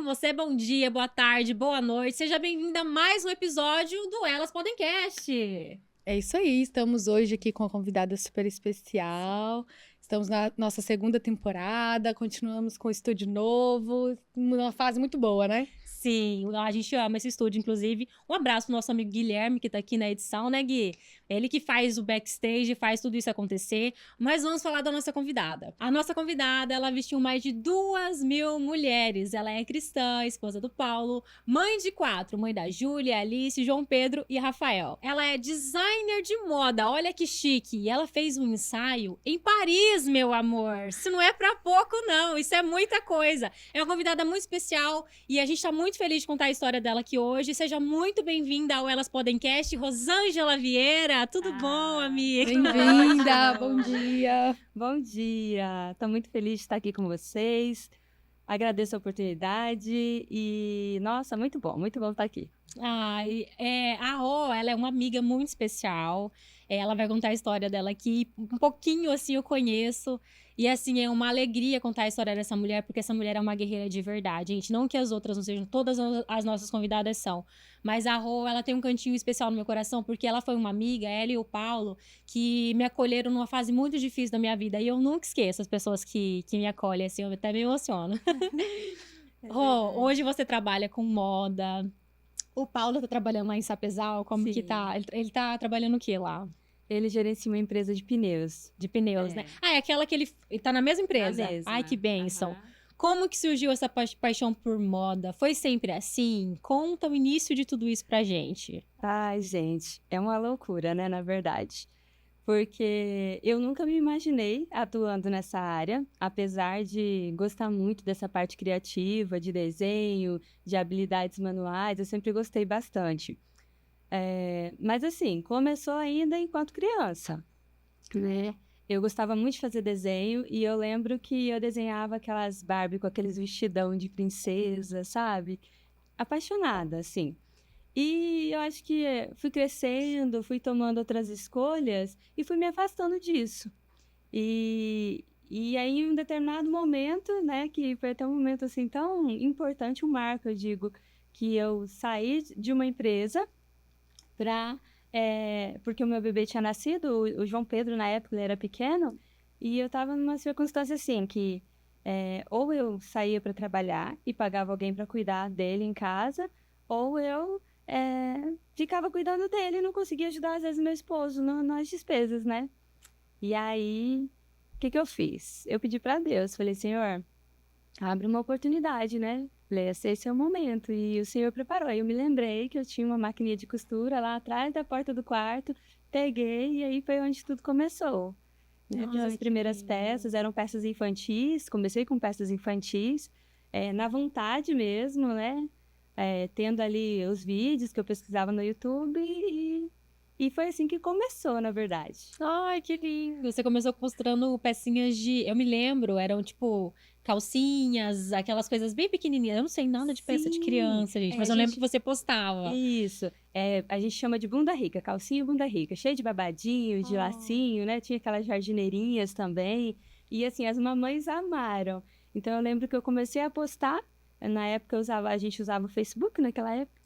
você, bom dia, boa tarde, boa noite. Seja bem-vinda a mais um episódio do Elas Podem Cast. É isso aí, estamos hoje aqui com uma convidada super especial. Estamos na nossa segunda temporada, continuamos com o estúdio novo, numa fase muito boa, né? Sim, a gente ama esse estúdio, inclusive. Um abraço pro nosso amigo Guilherme, que tá aqui na edição, né, Gui? Ele que faz o backstage, faz tudo isso acontecer. Mas vamos falar da nossa convidada. A nossa convidada, ela vestiu mais de 2.000 mulheres. Ela é cristã, esposa do Paulo, mãe de 4, mãe da Júlia, Alice, João Pedro e Rafael. Ela é designer de moda, olha que chique. E ela fez um ensaio em Paris, meu amor. Isso não é pra pouco, não. Isso é muita coisa. É uma convidada muito especial e a gente tá muito feliz de contar a história dela aqui hoje. Seja muito bem-vinda ao Elas Podem Cast, Rosângela Vieira. Tudo bom, amiga? Bem-vinda, bom dia. Bom dia, estou muito feliz de estar aqui com vocês. Agradeço a oportunidade e, nossa, muito bom estar aqui. A Rô, ela é uma amiga muito especial. Ela vai contar a história dela aqui. Um pouquinho, assim, eu conheço. E, assim, é uma alegria contar a história dessa mulher, porque essa mulher é uma guerreira de verdade, gente. Não que as outras não sejam, todas as nossas convidadas são. Mas a Rô, ela tem um cantinho especial no meu coração, porque ela foi uma amiga, ela e o Paulo, que me acolheram numa fase muito difícil da minha vida. E eu nunca esqueço as pessoas que me acolhem, assim, eu até me emociono. Rô, hoje você trabalha com moda. O Paulo tá trabalhando lá em Sapezal, como Sim. que tá? Ele tá trabalhando o quê lá? Ele gerencia uma empresa de pneus. De pneus, né? É aquela que ele tá na mesma empresa? Na mesma. Ai, que bênção. Aham. Como que surgiu essa paixão por moda? Foi sempre assim? Conta o início de tudo isso pra gente. Ai, gente, é uma loucura, né, na verdade. Porque eu nunca me imaginei atuando nessa área, apesar de gostar muito dessa parte criativa, de desenho, de habilidades manuais, eu sempre gostei bastante. Mas assim, começou ainda enquanto criança, né? Eu gostava muito de fazer desenho e eu lembro que eu desenhava aquelas Barbie com aqueles vestidão de princesa, sabe? Apaixonada, assim. E eu acho que fui crescendo, fui tomando outras escolhas e fui me afastando disso. E aí, em um determinado momento, né, que foi até um momento assim tão importante, um marco, eu digo, que eu saí de uma empresa porque o meu bebê tinha nascido, o João Pedro, na época, ele era pequeno, e eu estava numa circunstância assim, que ou eu saía para trabalhar e pagava alguém para cuidar dele em casa, ou eu ficava cuidando dele e não conseguia ajudar, às vezes, meu esposo nas despesas, né? E aí, o que eu fiz? Eu pedi para Deus, falei, Senhor, abre uma oportunidade, né? Falei, esse é o momento. E o Senhor preparou. Aí eu me lembrei que eu tinha uma maquininha de costura lá atrás da porta do quarto, peguei e aí foi onde tudo começou. Né? Fiz as primeiras peças, eram peças infantis, comecei com peças infantis, na vontade mesmo, né? Tendo ali os vídeos que eu pesquisava no YouTube e foi assim que começou, na verdade. Ai, que lindo. Você começou mostrando pecinhas de... Eu me lembro, eram tipo calcinhas, aquelas coisas bem pequenininhas. Eu não sei nada de peça de Sim. criança, gente, mas eu lembro que você postava. Isso. A gente chama de bunda rica, calcinha e bunda rica, cheio de babadinho, de lacinho, né? Tinha aquelas jardineirinhas também. E assim, as mamães amaram. Então eu lembro que eu comecei a postar. Na época a gente usava o Facebook naquela época.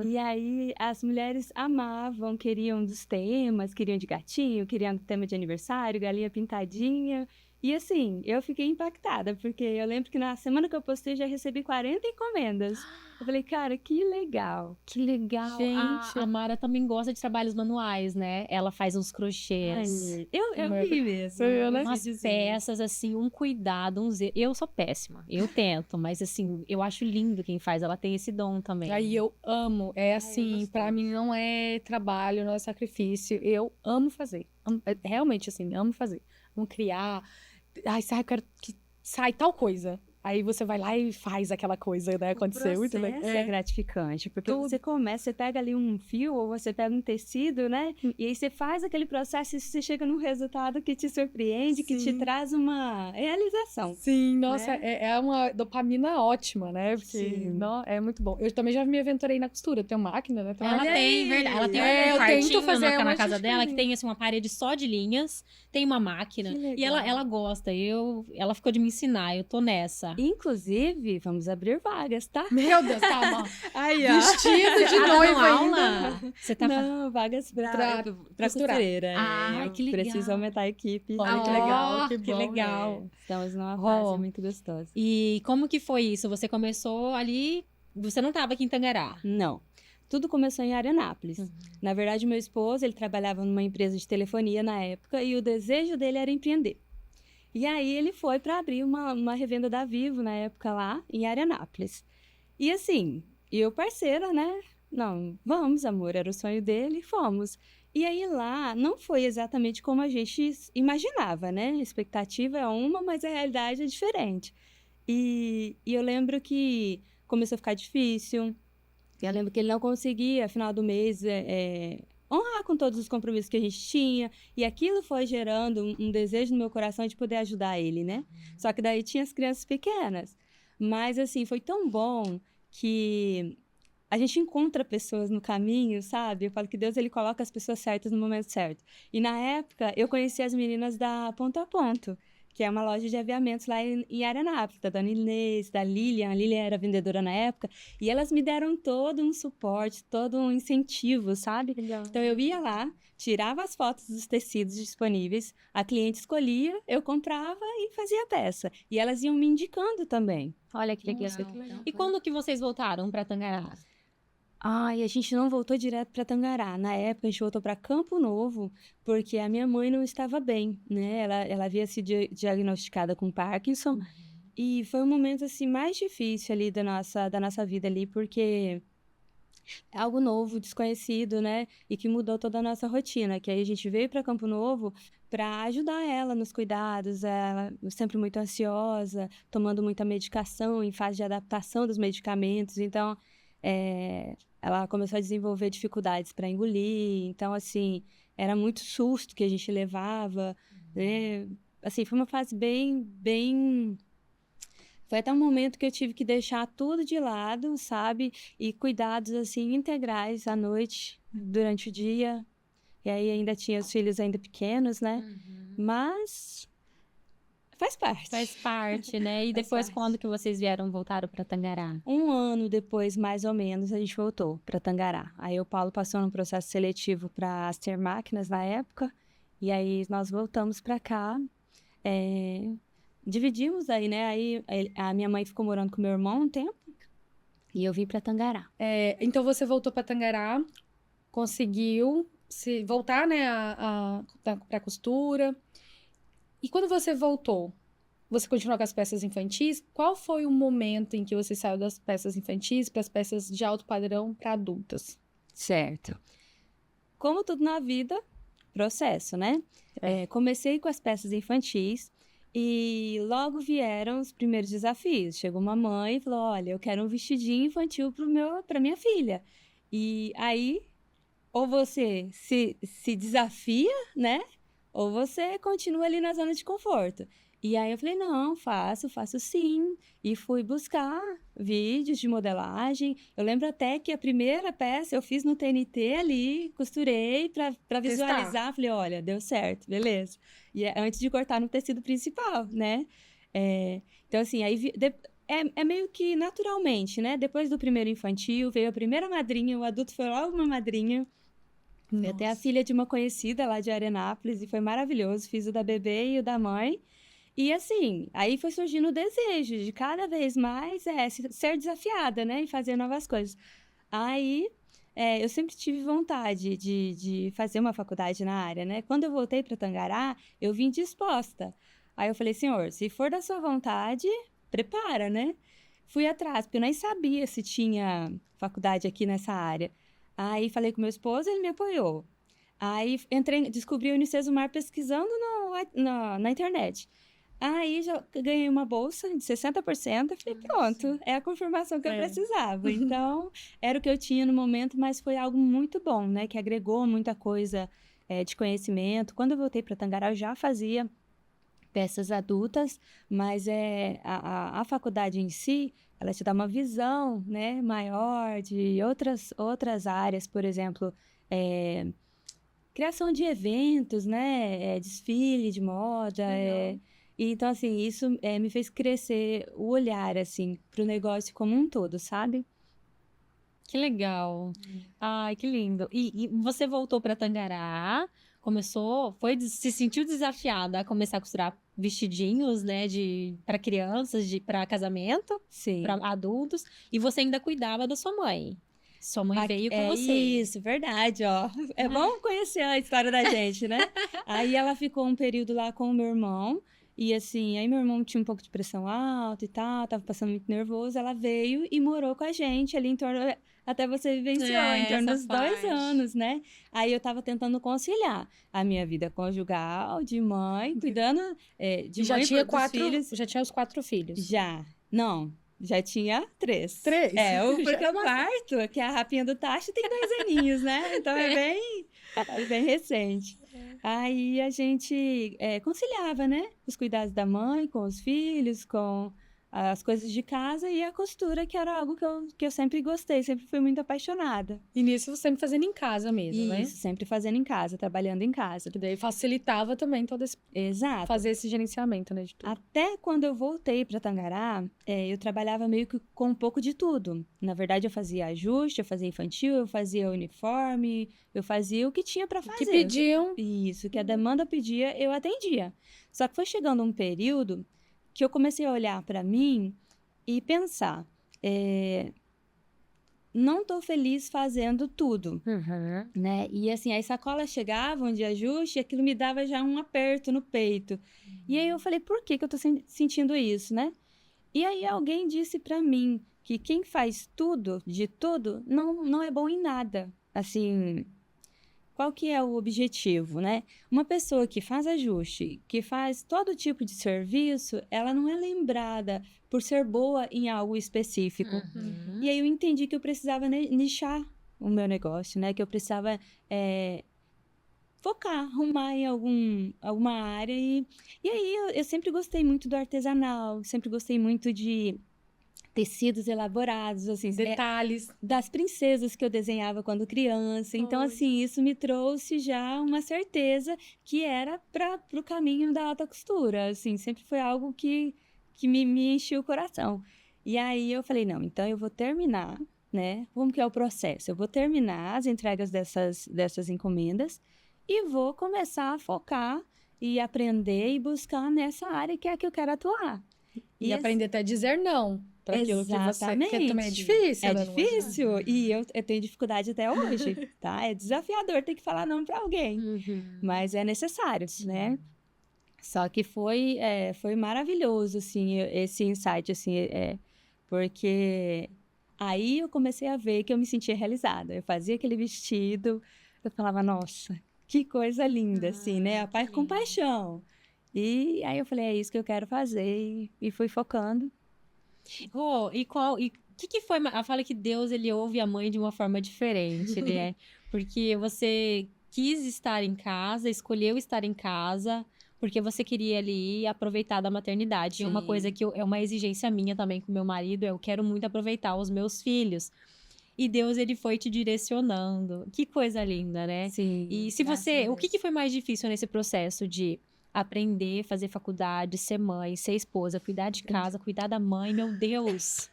E aí as mulheres amavam, queriam dos temas, queriam de gatinho, queriam tema de aniversário, galinha pintadinha. E assim, eu fiquei impactada, porque eu lembro que na semana que eu postei já recebi 40 encomendas. Eu falei, cara, que legal. Que legal. Gente. A Mara também gosta de trabalhos manuais, né? Ela faz uns crochês. Ai, eu vi mesmo. Sou eu, né? Umas peças, assim, um cuidado, um zelo. Eu sou péssima, eu tento, mas assim, eu acho lindo quem faz, ela tem esse dom também. Aí eu amo, assim, pra mim não é trabalho, não é sacrifício, eu amo fazer. Realmente, assim, amo fazer. Amo criar. Ai, eu quero que sai tal coisa. Aí você vai lá e faz aquela coisa, né? Acontecer muito legal. É gratificante, porque Tudo. você começa, você pega ali um fio ou você pega um tecido, né? E aí você faz aquele processo e você chega num resultado que te surpreende, que te Sim. traz uma realização. Sim, nossa, é uma dopamina ótima, né? Porque Sim. é muito bom. Eu também já me aventurei na costura, eu tenho máquina, né? Ela Olha tem, aí! verdade. Ela tem É, um eu quartinho tento fazer na uma casa dela que xixi. tem assim, uma parede só de linhas, tem uma máquina. Que E ela legal. gosta. Ela ficou de me ensinar, eu tô nessa. Fala. Inclusive, vamos abrir vagas, tá? Meu Deus, calma. Aí, Vestido de Tá dando noiva aula? ainda. Você tá Não, vagas Pra pra costurar. costureira. Ah, que legal. Preciso aumentar a equipe. Olha que Ó, legal, que que bom. legal. Estamos numa Ó. fase muito gostosa. E como que foi isso? Você começou ali, você não tava aqui em Tangará? Não. Tudo começou em Arenápolis. Na verdade, meu esposo, ele trabalhava numa empresa de telefonia na época e o desejo dele era empreender. E aí ele foi para abrir uma revenda da Vivo na época lá em Arenápolis. E assim, eu parceira, né? Não, vamos, amor, era o sonho dele, e fomos. E aí lá não foi exatamente como a gente imaginava, né? A expectativa é uma, mas a realidade é diferente. E eu lembro que começou a ficar difícil. Eu lembro que ele não conseguia, final do mês, honrar com todos os compromissos que a gente tinha. E aquilo foi gerando um desejo no meu coração de poder ajudar ele, né? Só que daí tinha as crianças pequenas. Mas, assim, foi tão bom que a gente encontra pessoas no caminho, sabe? Eu falo que Deus, ele coloca as pessoas certas no momento certo. E, na época, eu conheci as meninas da Ponto a Ponto, que é uma loja de aviamentos lá em Arenápolis, da Dona Inês, da Lilian. A Lilian era vendedora na época. E elas me deram todo um suporte, todo um incentivo, sabe? Legal. Então, eu ia lá, tirava as fotos dos tecidos disponíveis, a cliente escolhia, eu comprava e fazia a peça. E elas iam me indicando também. Olha que legal. Nossa, que legal. E quando que vocês voltaram pra Tangará? Ai, a gente não voltou direto para Tangará. Na época, a gente voltou para Campo Novo, porque a minha mãe não estava bem, né? Ela havia sido diagnosticada com Parkinson. E foi um momento, assim, mais difícil ali da nossa vida ali, porque é algo novo, desconhecido, né? E que mudou toda a nossa rotina. Que aí a gente veio para Campo Novo para ajudar ela nos cuidados. Ela sempre muito ansiosa, tomando muita medicação, em fase de adaptação dos medicamentos. Então, ela começou a desenvolver dificuldades para engolir. Então, assim, era muito susto que a gente levava, né? Assim, foi uma fase bem. Foi até um momento que eu tive que deixar tudo de lado, sabe? E cuidados, assim, integrais à noite, durante o dia. E aí ainda tinha os filhos ainda pequenos, né? Mas faz parte. Faz parte, né? E Faz depois, parte. quando que vocês voltaram pra Tangará? Um ano depois, mais ou menos, a gente voltou para Tangará. Aí o Paulo passou num processo seletivo para Aster Máquinas na época. E aí nós voltamos para cá. Dividimos aí, né? Aí a minha mãe ficou morando com meu irmão um tempo. E eu vim para Tangará. Então você voltou para Tangará, conseguiu se voltar, né, para costura. E quando você voltou, você continuou com as peças infantis? Qual foi o momento em que você saiu das peças infantis para as peças de alto padrão para adultas? Certo. Como tudo na vida, processo, né? Comecei com as peças infantis e logo vieram os primeiros desafios. Chegou uma mãe e falou, olha, eu quero um vestidinho infantil para minha filha. E aí, ou você se desafia, né? Ou você continua ali na zona de conforto. E aí eu falei, não, faço sim. E fui buscar vídeos de modelagem. Eu lembro até que a primeira peça eu fiz no TNT ali, costurei para visualizar. Falei, olha, deu certo, beleza. E antes de cortar no tecido principal, né? Então, assim, aí é meio que naturalmente, né? Depois do primeiro infantil, veio a primeira madrinha, o adulto foi logo uma madrinha. Fui até a filha de uma conhecida lá de Arenápolis e foi maravilhoso. Fiz o da bebê e o da mãe. E assim, aí foi surgindo o desejo de cada vez mais ser desafiada, né? E fazer novas coisas. Aí, eu sempre tive vontade de fazer uma faculdade na área, né? Quando eu voltei para Tangará, eu vim disposta. Aí eu falei, senhor, se for da sua vontade, prepara, né? Fui atrás, porque eu nem sabia se tinha faculdade aqui nessa área. Aí falei com meu esposo, ele me apoiou. Aí descobri o Unicesumar pesquisando na internet. Aí já ganhei uma bolsa de 60%, falei, pronto, é a confirmação que eu precisava. Então, era o que eu tinha no momento, mas foi algo muito bom, né? Que agregou muita coisa de conhecimento. Quando eu voltei para Tangará, eu já fazia peças adultas, mas a faculdade em si, ela te dá uma visão, né, maior de outras áreas, por exemplo, criação de eventos, né, desfile de moda, Então, assim, isso me fez crescer o olhar, assim, pro negócio como um todo, sabe? Que legal. Ai, que lindo. E você voltou para Tangará, se sentiu desafiada a começar a costurar vestidinhos, né, para crianças, para casamento, Sim. para adultos, e você ainda cuidava da sua mãe. Sua mãe veio com você. Isso, verdade, ó. É bom conhecer a história da gente, né? Aí ela ficou um período lá com o meu irmão. E assim, aí meu irmão tinha um pouco de pressão alta e tal, tava passando muito nervoso. Ela veio e morou com a gente ali em torno. Até você vivenciou, em torno dos 2 anos, né? Aí eu tava tentando conciliar a minha vida conjugal, de mãe, cuidando de Já mãe tinha dos 4, filhos. já tinha os 4 filhos. Já. Não, já tinha 3. 3? Porque o quarto, que é a rapinha do Tacho, tem 2 aninhos, né? Então é bem recente. Aí a gente conciliava, né? Os cuidados da mãe, com os filhos, com as coisas de casa e a costura, que era algo que eu sempre gostei, sempre fui muito apaixonada. E nisso você sempre fazendo em casa mesmo, né? Isso, sempre fazendo em casa, trabalhando em casa. Que daí facilitava também todo esse... Exato. Fazer esse gerenciamento, né, de tudo. Até quando eu voltei para Tangará, eu trabalhava meio que com um pouco de tudo. Na verdade, eu fazia ajuste, eu fazia infantil, eu fazia uniforme, eu fazia o que tinha para fazer. Que pediam. Isso, que a demanda pedia, eu atendia. Só que foi chegando um período que eu comecei a olhar para mim e pensar, não tô feliz fazendo tudo, né? E assim, as sacolas chegavam de ajuste e aquilo me dava já um aperto no peito. E aí eu falei, por que que eu tô sentindo isso, né? E aí alguém disse para mim que quem faz tudo, de tudo, não é bom em nada. Assim, qual que é o objetivo, né? Uma pessoa que faz ajuste, que faz todo tipo de serviço, ela não é lembrada por ser boa em algo específico. E aí eu entendi que eu precisava nichar o meu negócio, né? Que eu precisava focar, arrumar em alguma área. E aí eu sempre gostei muito do artesanal, sempre gostei muito de tecidos elaborados, assim, Detalhes. das princesas que eu desenhava quando criança. Então, assim, isso me trouxe já uma certeza que era para o caminho da alta costura. Assim, sempre foi algo que me encheu o coração. E aí eu falei, não, então eu vou terminar, né? Como que é o processo? Eu vou terminar as entregas dessas encomendas e vou começar a focar e aprender e buscar nessa área que é a que eu quero atuar. E aprender até a dizer não. Para aquilo que você... Que também é difícil. É difícil. E eu tenho dificuldade até hoje, tá? É desafiador ter que falar não para alguém. Mas é necessário, né? Só que foi maravilhoso, assim, esse insight, assim, porque aí eu comecei a ver que eu me sentia realizada. Eu fazia aquele vestido, eu falava, nossa, que coisa linda, assim, né? Com paixão. E aí eu falei, é isso que eu quero fazer, e fui focando. E o que foi? Eu falo que Deus, ele ouve a mãe de uma forma diferente, né? Porque você quis estar em casa, escolheu estar em casa, porque você queria ali aproveitar da maternidade. Sim. E uma coisa que é uma exigência minha também com meu marido, eu quero muito aproveitar os meus filhos. E Deus, ele foi te direcionando. Que coisa linda, né? Sim. E se você... O que foi mais difícil nesse processo de aprender, fazer faculdade, ser mãe, ser esposa, cuidar de casa, cuidar da mãe? Meu Deus!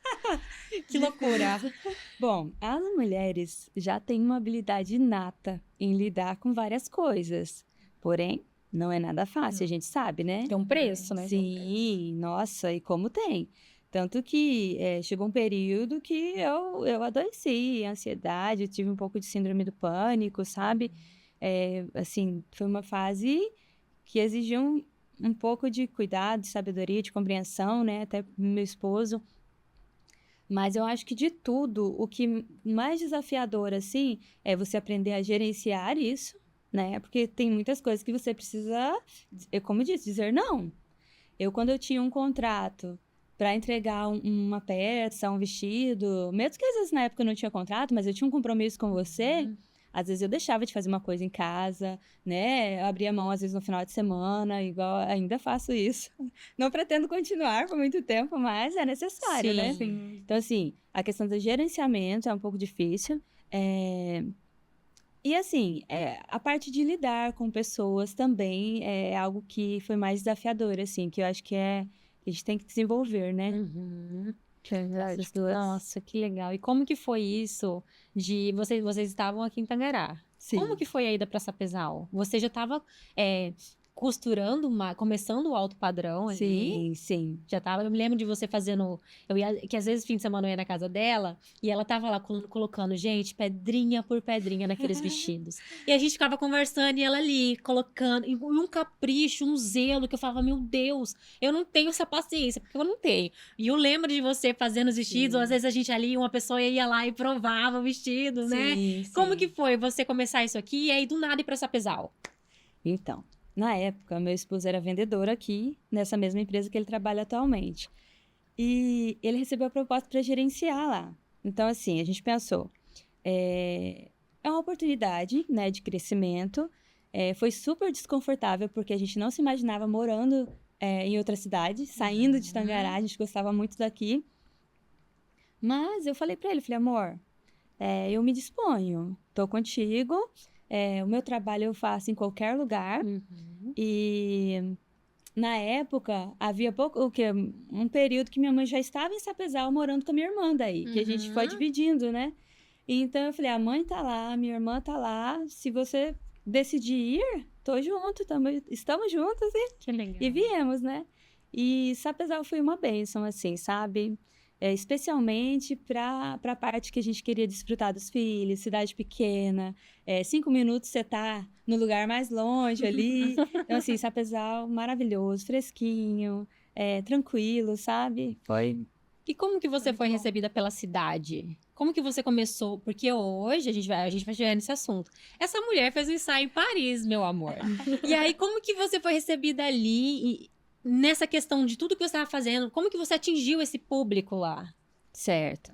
Que loucura! Bom, as mulheres já têm uma habilidade inata em lidar com várias coisas. Porém, não é nada fácil, a gente sabe, né? Tem um preço, né? Sim, nossa, e como tem. Tanto que chegou um período que eu adoeci, ansiedade, tive um pouco de síndrome do pânico, sabe? Assim, foi uma fase que exigiu um pouco de cuidado, de sabedoria, de compreensão, né? Até meu esposo. Mas eu acho que de tudo, o que mais desafiador, assim, é você aprender a gerenciar isso, né? Porque tem muitas coisas que você precisa, como eu disse, dizer não. Quando eu tinha um contrato para entregar uma peça, um vestido, mesmo que às vezes na época eu não tinha contrato, mas eu tinha um compromisso com você, às vezes eu deixava de fazer uma coisa em casa, né? Eu abria mão às vezes no final de semana, igual ainda faço isso. Não pretendo continuar por muito tempo, mas é necessário, né? Sim. Então, assim, a questão do gerenciamento é um pouco difícil. E assim, a parte de lidar com pessoas também é algo que foi mais desafiador, assim, que eu acho que a gente tem que desenvolver, né? Uhum. Verdade. Essas duas. Nossa, que legal. E como que foi isso de... Vocês estavam aqui em Tangará. Sim. Como que foi a ida para Sapezal? Você já estava costurando, começando o alto padrão ali? Sim, sim. Já tava, eu me lembro de você fazendo, que às vezes fim de semana eu ia na casa dela, e ela tava lá colocando, gente, pedrinha por pedrinha naqueles vestidos. E a gente ficava conversando e ela ali, colocando, e um capricho, um zelo, que eu falava, meu Deus, eu não tenho essa paciência, porque eu não tenho. E eu lembro de você fazendo os vestidos, ou às vezes a gente ali, uma pessoa ia lá e provava o vestido, né? Sim, Como sim. que foi você começar isso aqui e aí do nada ir pra Sapezal? Então, na época, meu esposo era vendedor aqui, nessa mesma empresa que ele trabalha atualmente. E ele recebeu a proposta para gerenciar lá. Então, assim, a gente pensou, é uma oportunidade, né, de crescimento. Foi super desconfortável, porque a gente não se imaginava morando em outra cidade, saindo de Tangará, a gente gostava muito daqui. Mas eu falei para ele, falei, amor, eu me disponho, tô contigo, o meu trabalho eu faço em qualquer lugar. E na época, havia um período que minha mãe já estava em Sapezal morando com a minha irmã daí, que a gente foi dividindo, né? Então eu falei, a mãe tá lá, minha irmã tá lá, se você decidir ir, tô junto, estamos juntos Que legal. e viemos, né? E Sapezal foi uma bênção, assim, sabe? Especialmente para a parte que a gente queria desfrutar dos filhos, cidade pequena, 5 minutos você tá no lugar mais longe ali. Então, assim, Sapezal, maravilhoso, fresquinho, tranquilo, sabe? Foi. E como que você foi recebida pela cidade? Como que você começou? Porque hoje a gente vai chegar nesse assunto. Essa mulher fez um ensaio em Paris, meu amor. E aí, como que você foi recebida ali nessa questão de tudo que você estava fazendo? Como que você atingiu esse público lá? Certo.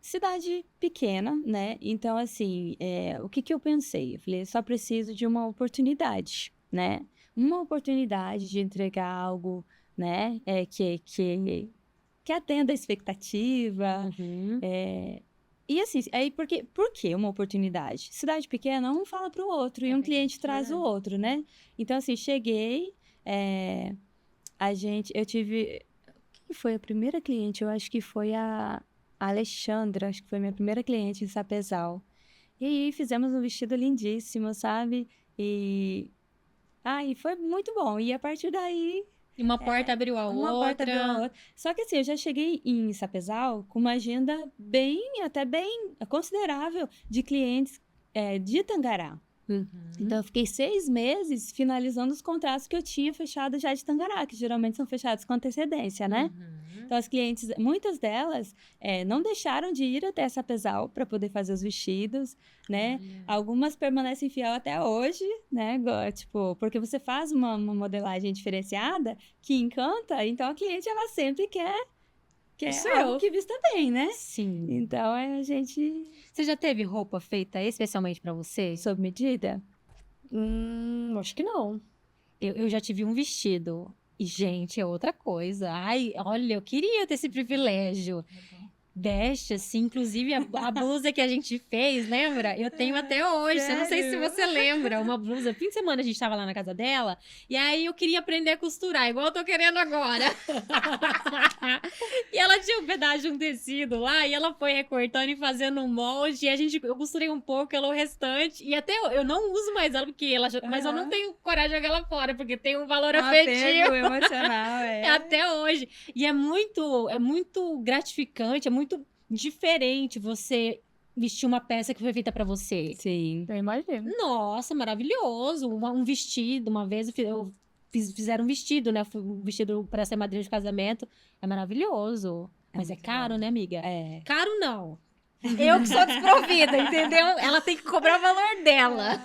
Cidade pequena, né? Então, assim, o que eu pensei? Eu falei, só preciso de uma oportunidade, né? Uma oportunidade de entregar algo, né? Que atenda a expectativa. E assim, aí por que uma oportunidade? Cidade pequena, um fala para o outro e um cliente traz o outro, né? Então, assim, cheguei, eu tive... Quem foi a primeira cliente? Eu acho que foi a Alexandra, acho que foi minha primeira cliente em Sapezal. E aí fizemos um vestido lindíssimo, sabe? E foi muito bom. E a partir daí... Uma porta abriu a Uma porta abriu a outra. Só que assim, eu já cheguei em Sapezal com uma agenda até bem considerável de clientes de Tangará. Então, eu fiquei 6 meses finalizando os contratos que eu tinha fechado já de Tangará, que geralmente são fechados com antecedência, né? Então, as clientes, muitas delas, não deixaram de ir até Sapezal para poder fazer os vestidos, né? Algumas permanecem fiel até hoje, né? Tipo, porque você faz uma modelagem diferenciada que encanta, então a cliente, ela sempre quer algo que vista bem, né? Sim. Então, a gente... Você já teve roupa feita especialmente pra você? Sob medida? Acho que não. Eu já tive um vestido. E, gente, é outra coisa. Ai, olha, eu queria ter esse privilégio. Veste, assim, inclusive a blusa que a gente fez, lembra? Eu tenho até hoje, eu não sei se você lembra, uma blusa. Fim de semana a gente tava lá na casa dela, e aí eu queria aprender a costurar, igual eu tô querendo agora. E ela tinha um pedaço de um tecido lá, e ela foi recortando e fazendo um molde, e eu costurei um pouco, ela o restante, e até eu não uso mais ela, porque mas eu não tenho coragem de jogar ela fora, porque tem um valor afetivo. Emocional, Até hoje. E é muito gratificante, é muito diferente você vestir uma peça que foi feita pra você. Sim. Eu imagino. Nossa, maravilhoso. Um vestido, uma vez fizeram um vestido, né? Um vestido pra ser madrinha de casamento. É maravilhoso. Mas é caro, né, amiga? Caro não. Eu que sou desprovida, entendeu? Ela tem que cobrar o valor dela.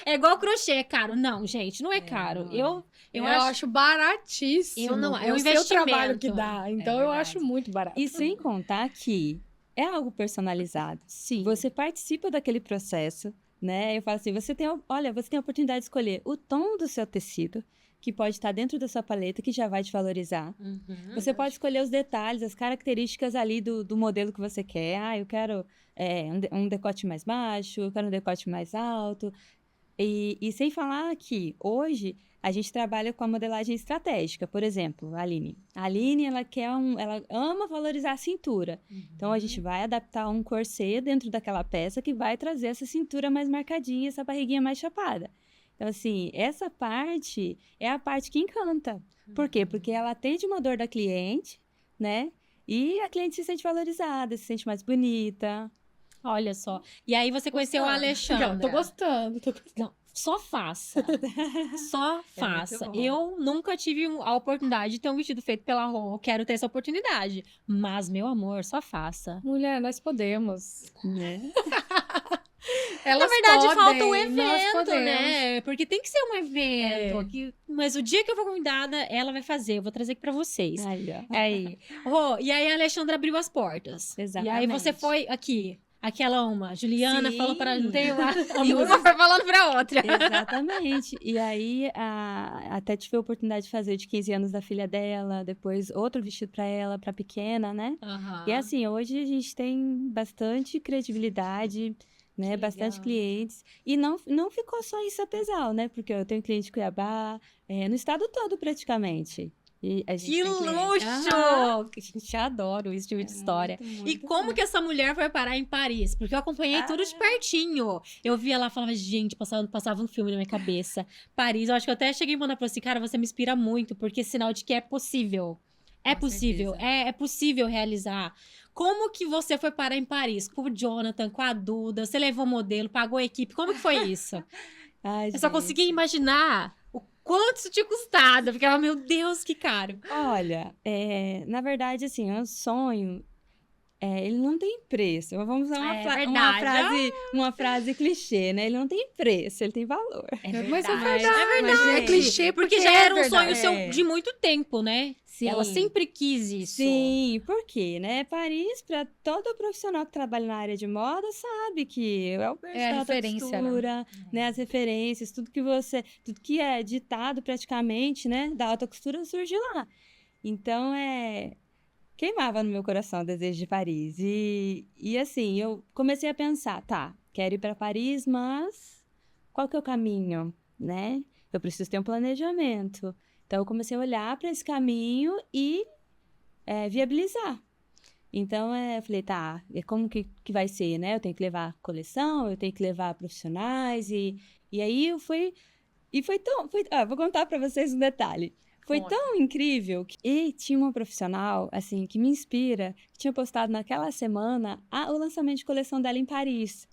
É igual crochê, é caro. Não, gente, não é caro. Eu acho baratíssimo. Eu não, é um o seu trabalho investimento. que dá. Então eu acho muito barato. E sem contar que é algo personalizado. Sim. Você participa daquele processo, né? Eu falo assim, você tem a oportunidade de escolher o tom do seu tecido, que pode estar dentro da sua paleta, que já vai te valorizar. Você pode escolher os detalhes, as características ali do modelo que você quer. Eu quero um decote mais baixo, eu quero um decote mais alto. E sem falar que hoje a gente trabalha com a modelagem estratégica. Por exemplo, a Aline. A Aline, ela ama valorizar a cintura. Então, a gente vai adaptar um corset dentro daquela peça que vai trazer essa cintura mais marcadinha, essa barriguinha mais chapada. Então, assim, essa parte é a parte que encanta. Por quê? Porque ela atende uma dor da cliente, né? E a cliente se sente valorizada, se sente mais bonita. Olha só. E aí você conheceu a Alexandra. Tô gostando. Não, só faça. Só faça. muito bom. Eu nunca tive a oportunidade de ter um vestido feito pela Rô. Quero ter essa oportunidade. Mas, meu amor, só faça. Mulher, nós podemos. Né? Elas Na verdade, podem, falta um nós evento, podemos. né? Porque tem que ser um evento. Mas o dia que eu for convidada, ela vai fazer. Eu vou trazer aqui pra vocês. Aí, ó. Aí. Rô, e aí a Alexandra abriu as portas. Exatamente. E aí você foi aqui. Aquela Juliana Sim. falou para... Não tem uma... E E uma foi falando pra outra. Exatamente. E aí, até tive a oportunidade de fazer de 15 anos da filha dela, depois outro vestido pra ela, pra pequena, né? E assim, hoje a gente tem bastante credibilidade, né? Que Bastante legal. clientes. E não ficou só em Sapezal, né? Porque eu tenho cliente de Cuiabá, no estado todo praticamente. E a gente Que tem cliente. luxo! Aham. A gente adora esse tipo de história. Muito, E muito como bom. que essa mulher foi parar em Paris? Porque eu acompanhei tudo de pertinho. Eu via lá e falava, gente, passava um filme na minha cabeça. Paris, eu acho que eu até cheguei a mandar pra você, cara, você me inspira muito, porque é sinal de que é possível. É Com possível, certeza. é possível realizar. Como que você foi parar em Paris? Com o Jonathan, com a Duda, você levou modelo, pagou a equipe, como que foi isso? Ai, Eu só gente. conseguia imaginar o quanto isso tinha custado. Eu ficava, meu Deus, que caro. Olha, na verdade, assim, o sonho, ele não tem preço. Vamos usar É verdade. uma frase clichê, né? Ele não tem preço, ele tem valor. Mas é verdade. verdade. É Mas verdade. é clichê Porque já era um sonho verdade. seu de muito tempo, né? Sim. Ela sempre quis isso. Sim, por quê, né? Paris, para todo profissional que trabalha na área de moda, sabe que é o berço É a da alta referência, costura, né? As referências, tudo que é ditado praticamente, né? Da alta costura surge lá. Então, queimava no meu coração o desejo de Paris. E assim, eu comecei a pensar, tá, quero ir para Paris, mas qual que é o caminho, né? Eu preciso ter um planejamento. Então, eu comecei a olhar para esse caminho e viabilizar. Então, eu falei, tá, como que vai ser, né? Eu tenho que levar coleção, eu tenho que levar profissionais, e aí eu fui... E vou contar para vocês um detalhe. Foi Conta. tão incrível e tinha uma profissional, assim, que me inspira, que tinha postado naquela semana o lançamento de coleção dela em Paris.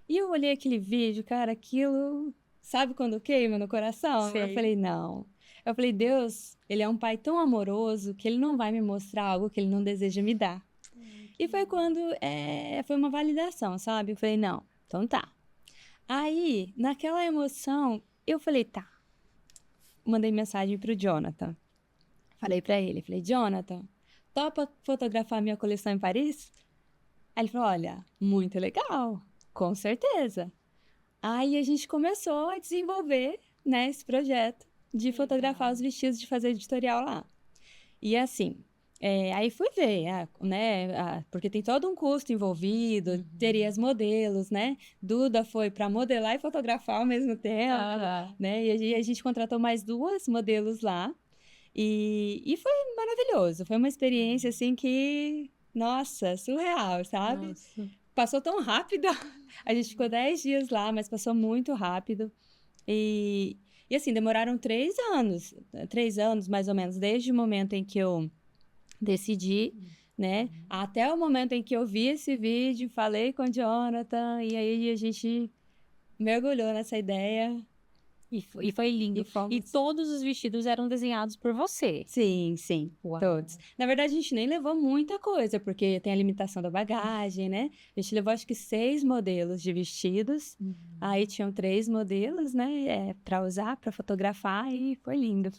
E eu olhei aquele vídeo, cara, aquilo... Sabe quando queima no coração? Sei. Eu falei, não. Eu falei, Deus, ele é um pai tão amoroso que ele não vai me mostrar algo que ele não deseja me dar. E foi quando foi uma validação, sabe? Eu falei, não, então tá. Aí, naquela emoção, eu falei, tá. Mandei mensagem pro Jonathan. Falei pra ele, Jonathan, topa fotografar minha coleção em Paris? Aí ele falou, olha, muito legal, com certeza. Aí a gente começou a desenvolver, né, esse projeto de fotografar os vestidos, de fazer editorial lá. E assim, aí fui ver, né, porque tem todo um custo envolvido, teria as modelos, né? Duda foi para modelar e fotografar ao mesmo tempo, né? E a gente contratou mais 2 modelos lá. E foi maravilhoso, foi uma experiência assim que, nossa, surreal, sabe? Nossa. Passou tão rápido. A gente ficou 10 dias lá, mas passou muito rápido. E assim, demoraram 3 anos. 3 anos, mais ou menos, desde o momento em que eu decidi, né? Até o momento em que eu vi esse vídeo, falei com o Jonathan, e aí a gente mergulhou nessa ideia. E foi lindo. E fomos. E todos os vestidos eram desenhados por você. Sim, sim, Uau. todos. Na verdade, a gente nem levou muita coisa, porque tem a limitação da bagagem, né? A gente levou, acho que 6 modelos de vestidos. Aí tinham 3 modelos, né? Para usar, para fotografar, e foi lindo,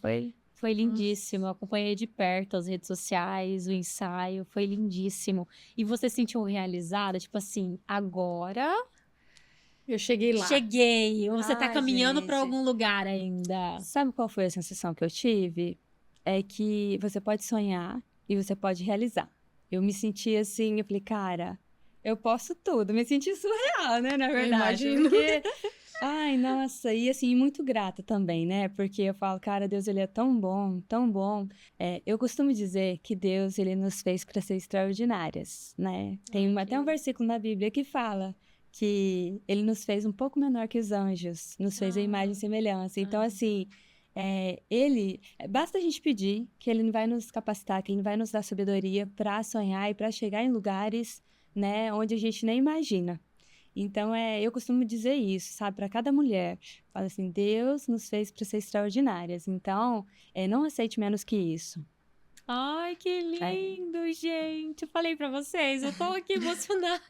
Foi lindíssimo. Eu acompanhei de perto as redes sociais, o ensaio. Foi lindíssimo. E você se sentiu realizada? Tipo assim, agora Eu cheguei lá. Cheguei. Ou você tá Ai, caminhando pra gente. algum lugar ainda. Sabe qual foi a sensação que eu tive? É que você pode sonhar e você pode realizar. Eu me senti assim, eu falei, cara, eu posso tudo. Me senti surreal, né, na verdade. imagino. Porque, ai, nossa, e assim, muito grata também, né? Porque eu falo, cara, Deus, ele é tão bom, tão bom. Eu costumo dizer que Deus, ele nos fez para ser extraordinárias, né? Tem até um versículo na Bíblia que fala que ele nos fez um pouco menor que os anjos, nos fez a imagem e semelhança. Então, assim, basta a gente pedir que ele vai nos capacitar, que ele vai nos dar sabedoria para sonhar e para chegar em lugares, né, onde a gente nem imagina. Então, eu costumo dizer isso, sabe, para cada mulher. Fala assim, Deus nos fez para ser extraordinárias. Então, não aceite menos que isso. Ai, que lindo, gente. Eu falei pra vocês, eu tô aqui emocionada.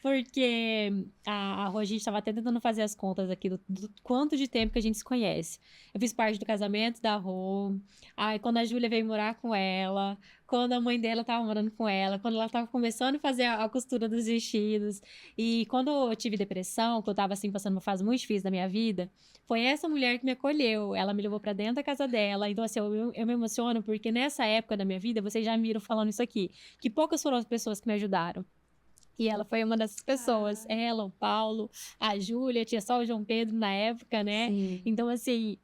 Porque a gente estava até tentando fazer as contas aqui do quanto de tempo que a gente se conhece. Eu fiz parte do casamento da Rô. Aí, quando a Júlia veio morar com ela, quando a mãe dela estava morando com ela, quando ela estava começando a fazer a costura dos vestidos. E quando eu tive depressão, que eu estava assim, passando uma fase muito difícil da minha vida, foi essa mulher que me acolheu. Ela me levou para dentro da casa dela. Então, assim, eu me emociono porque nessa época da minha vida, vocês já me viram falando isso aqui, que poucas foram as pessoas que me ajudaram. E ela foi uma dessas pessoas. Ela, o Paulo, a Júlia, tinha só o João Pedro na época, né? Sim. Então, assim,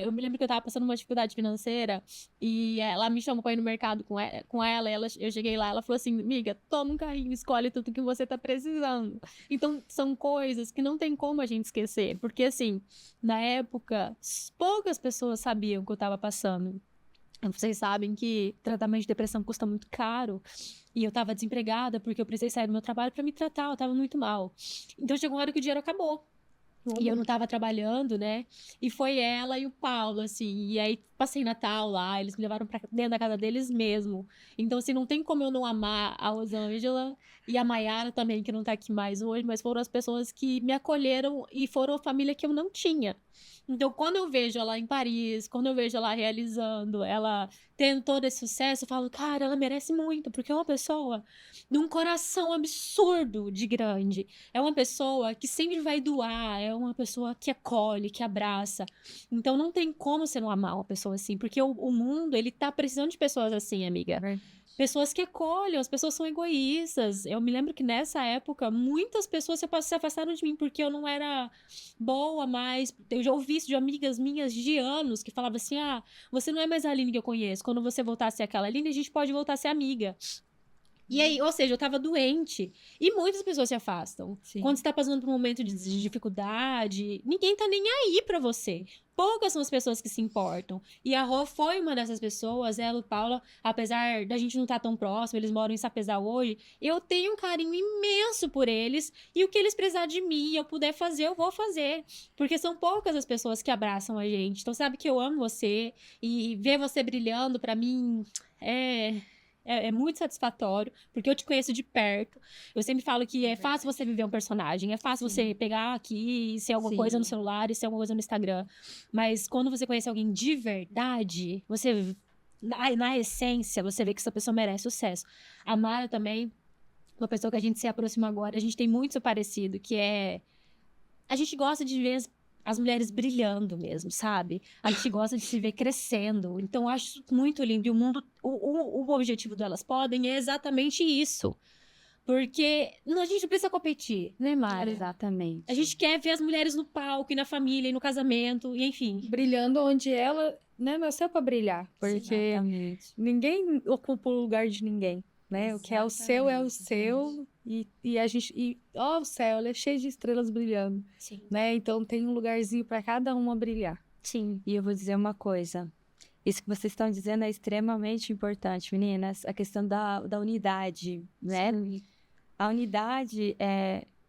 eu me lembro que eu tava passando uma dificuldade financeira e ela me chamou pra ir no mercado com ela. Eu cheguei lá, ela falou assim, amiga, toma um carrinho, escolhe tudo que você tá precisando. Então, são coisas que não tem como a gente esquecer. Porque, assim, na época, poucas pessoas sabiam o que eu tava passando. Vocês sabem que tratamento de depressão custa muito caro. E eu tava desempregada porque eu precisei sair do meu trabalho pra me tratar, eu tava muito mal. Então chegou uma hora que o dinheiro acabou. E eu não tava trabalhando, né? E foi ela e o Paulo, assim. E aí passei Natal lá, eles me levaram pra dentro da casa deles mesmo. Então, assim, não tem como eu não amar a Rosângela e a Maiara também, que não tá aqui mais hoje, mas foram as pessoas que me acolheram e foram a família que eu não tinha. Então, quando eu vejo ela em Paris, quando eu vejo ela realizando, ela tendo todo esse sucesso, eu falo, cara, ela merece muito, porque é uma pessoa de um coração absurdo de grande. É uma pessoa que sempre vai doar, é uma pessoa que acolhe, que abraça. Então, não tem como você não amar uma pessoa assim, porque o mundo, ele tá precisando de pessoas assim, amiga. Pessoas que acolhem, as pessoas são egoístas. Eu me lembro que nessa época, muitas pessoas se afastaram de mim porque eu não era boa mais. Eu já ouvi isso de amigas minhas de anos que falavam assim: você não é mais a Aline que eu conheço. Quando você voltar a ser aquela Aline, a gente pode voltar a ser amiga. E aí, ou seja, eu tava doente. E muitas pessoas se afastam. Sim. Quando você tá passando por um momento de dificuldade, ninguém tá nem aí pra você. Poucas são as pessoas que se importam. E a Rô foi uma dessas pessoas, ela e o Paulo, apesar da gente não estar tão próximo, eles moram em Sapezal hoje, eu tenho um carinho imenso por eles. E o que eles precisarem de mim, eu puder fazer, eu vou fazer. Porque são poucas as pessoas que abraçam a gente. Então, sabe que eu amo você. E ver você brilhando, pra mim, é muito satisfatório, porque eu te conheço de perto. Eu sempre falo que é fácil você viver um personagem, é fácil você pegar aqui e ser alguma coisa no celular e ser alguma coisa no Instagram. Mas quando você conhece alguém de verdade, você, na essência, você vê que essa pessoa merece sucesso. A Mara também, uma pessoa que a gente se aproxima agora, a gente tem muito parecido, que é... A gente gosta de ver as mulheres brilhando mesmo, sabe? A gente gosta de se ver crescendo. Então, eu acho muito lindo. E o mundo, o objetivo delas podem é exatamente isso. Porque a gente não precisa competir, né, Mara? Exatamente. A gente quer ver as mulheres no palco, e na família, e no casamento, e enfim. Brilhando onde ela, né, nasceu pra brilhar. Porque Exatamente. ninguém ocupa o lugar de ninguém, né? O que é o seu é o seu. E a gente... o céu, ele é cheio de estrelas brilhando, Sim. né? Então tem um lugarzinho pra cada uma brilhar. Sim. E eu vou dizer uma coisa. Isso que vocês estão dizendo é extremamente importante, meninas. A questão da unidade, né? Sim. A unidade,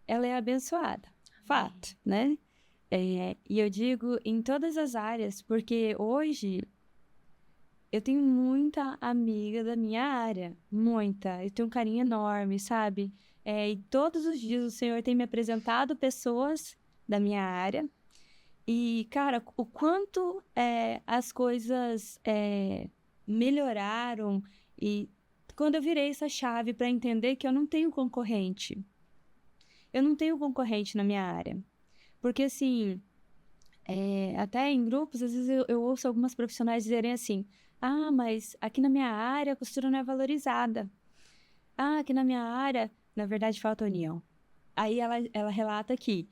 ela é abençoada. Fato, né? E eu digo em todas as áreas, porque hoje eu tenho muita amiga da minha área. Muita. Eu tenho um carinho enorme, sabe? E todos os dias o Senhor tem me apresentado pessoas da minha área. E, cara, o quanto as coisas melhoraram e quando eu virei essa chave para entender que eu não tenho concorrente. eu não tenho concorrente na minha área. Porque, assim, até em grupos, às vezes eu ouço algumas profissionais dizerem assim, mas aqui na minha área a costura não é valorizada. Aqui na minha área, na verdade, falta união. Aí ela relata que,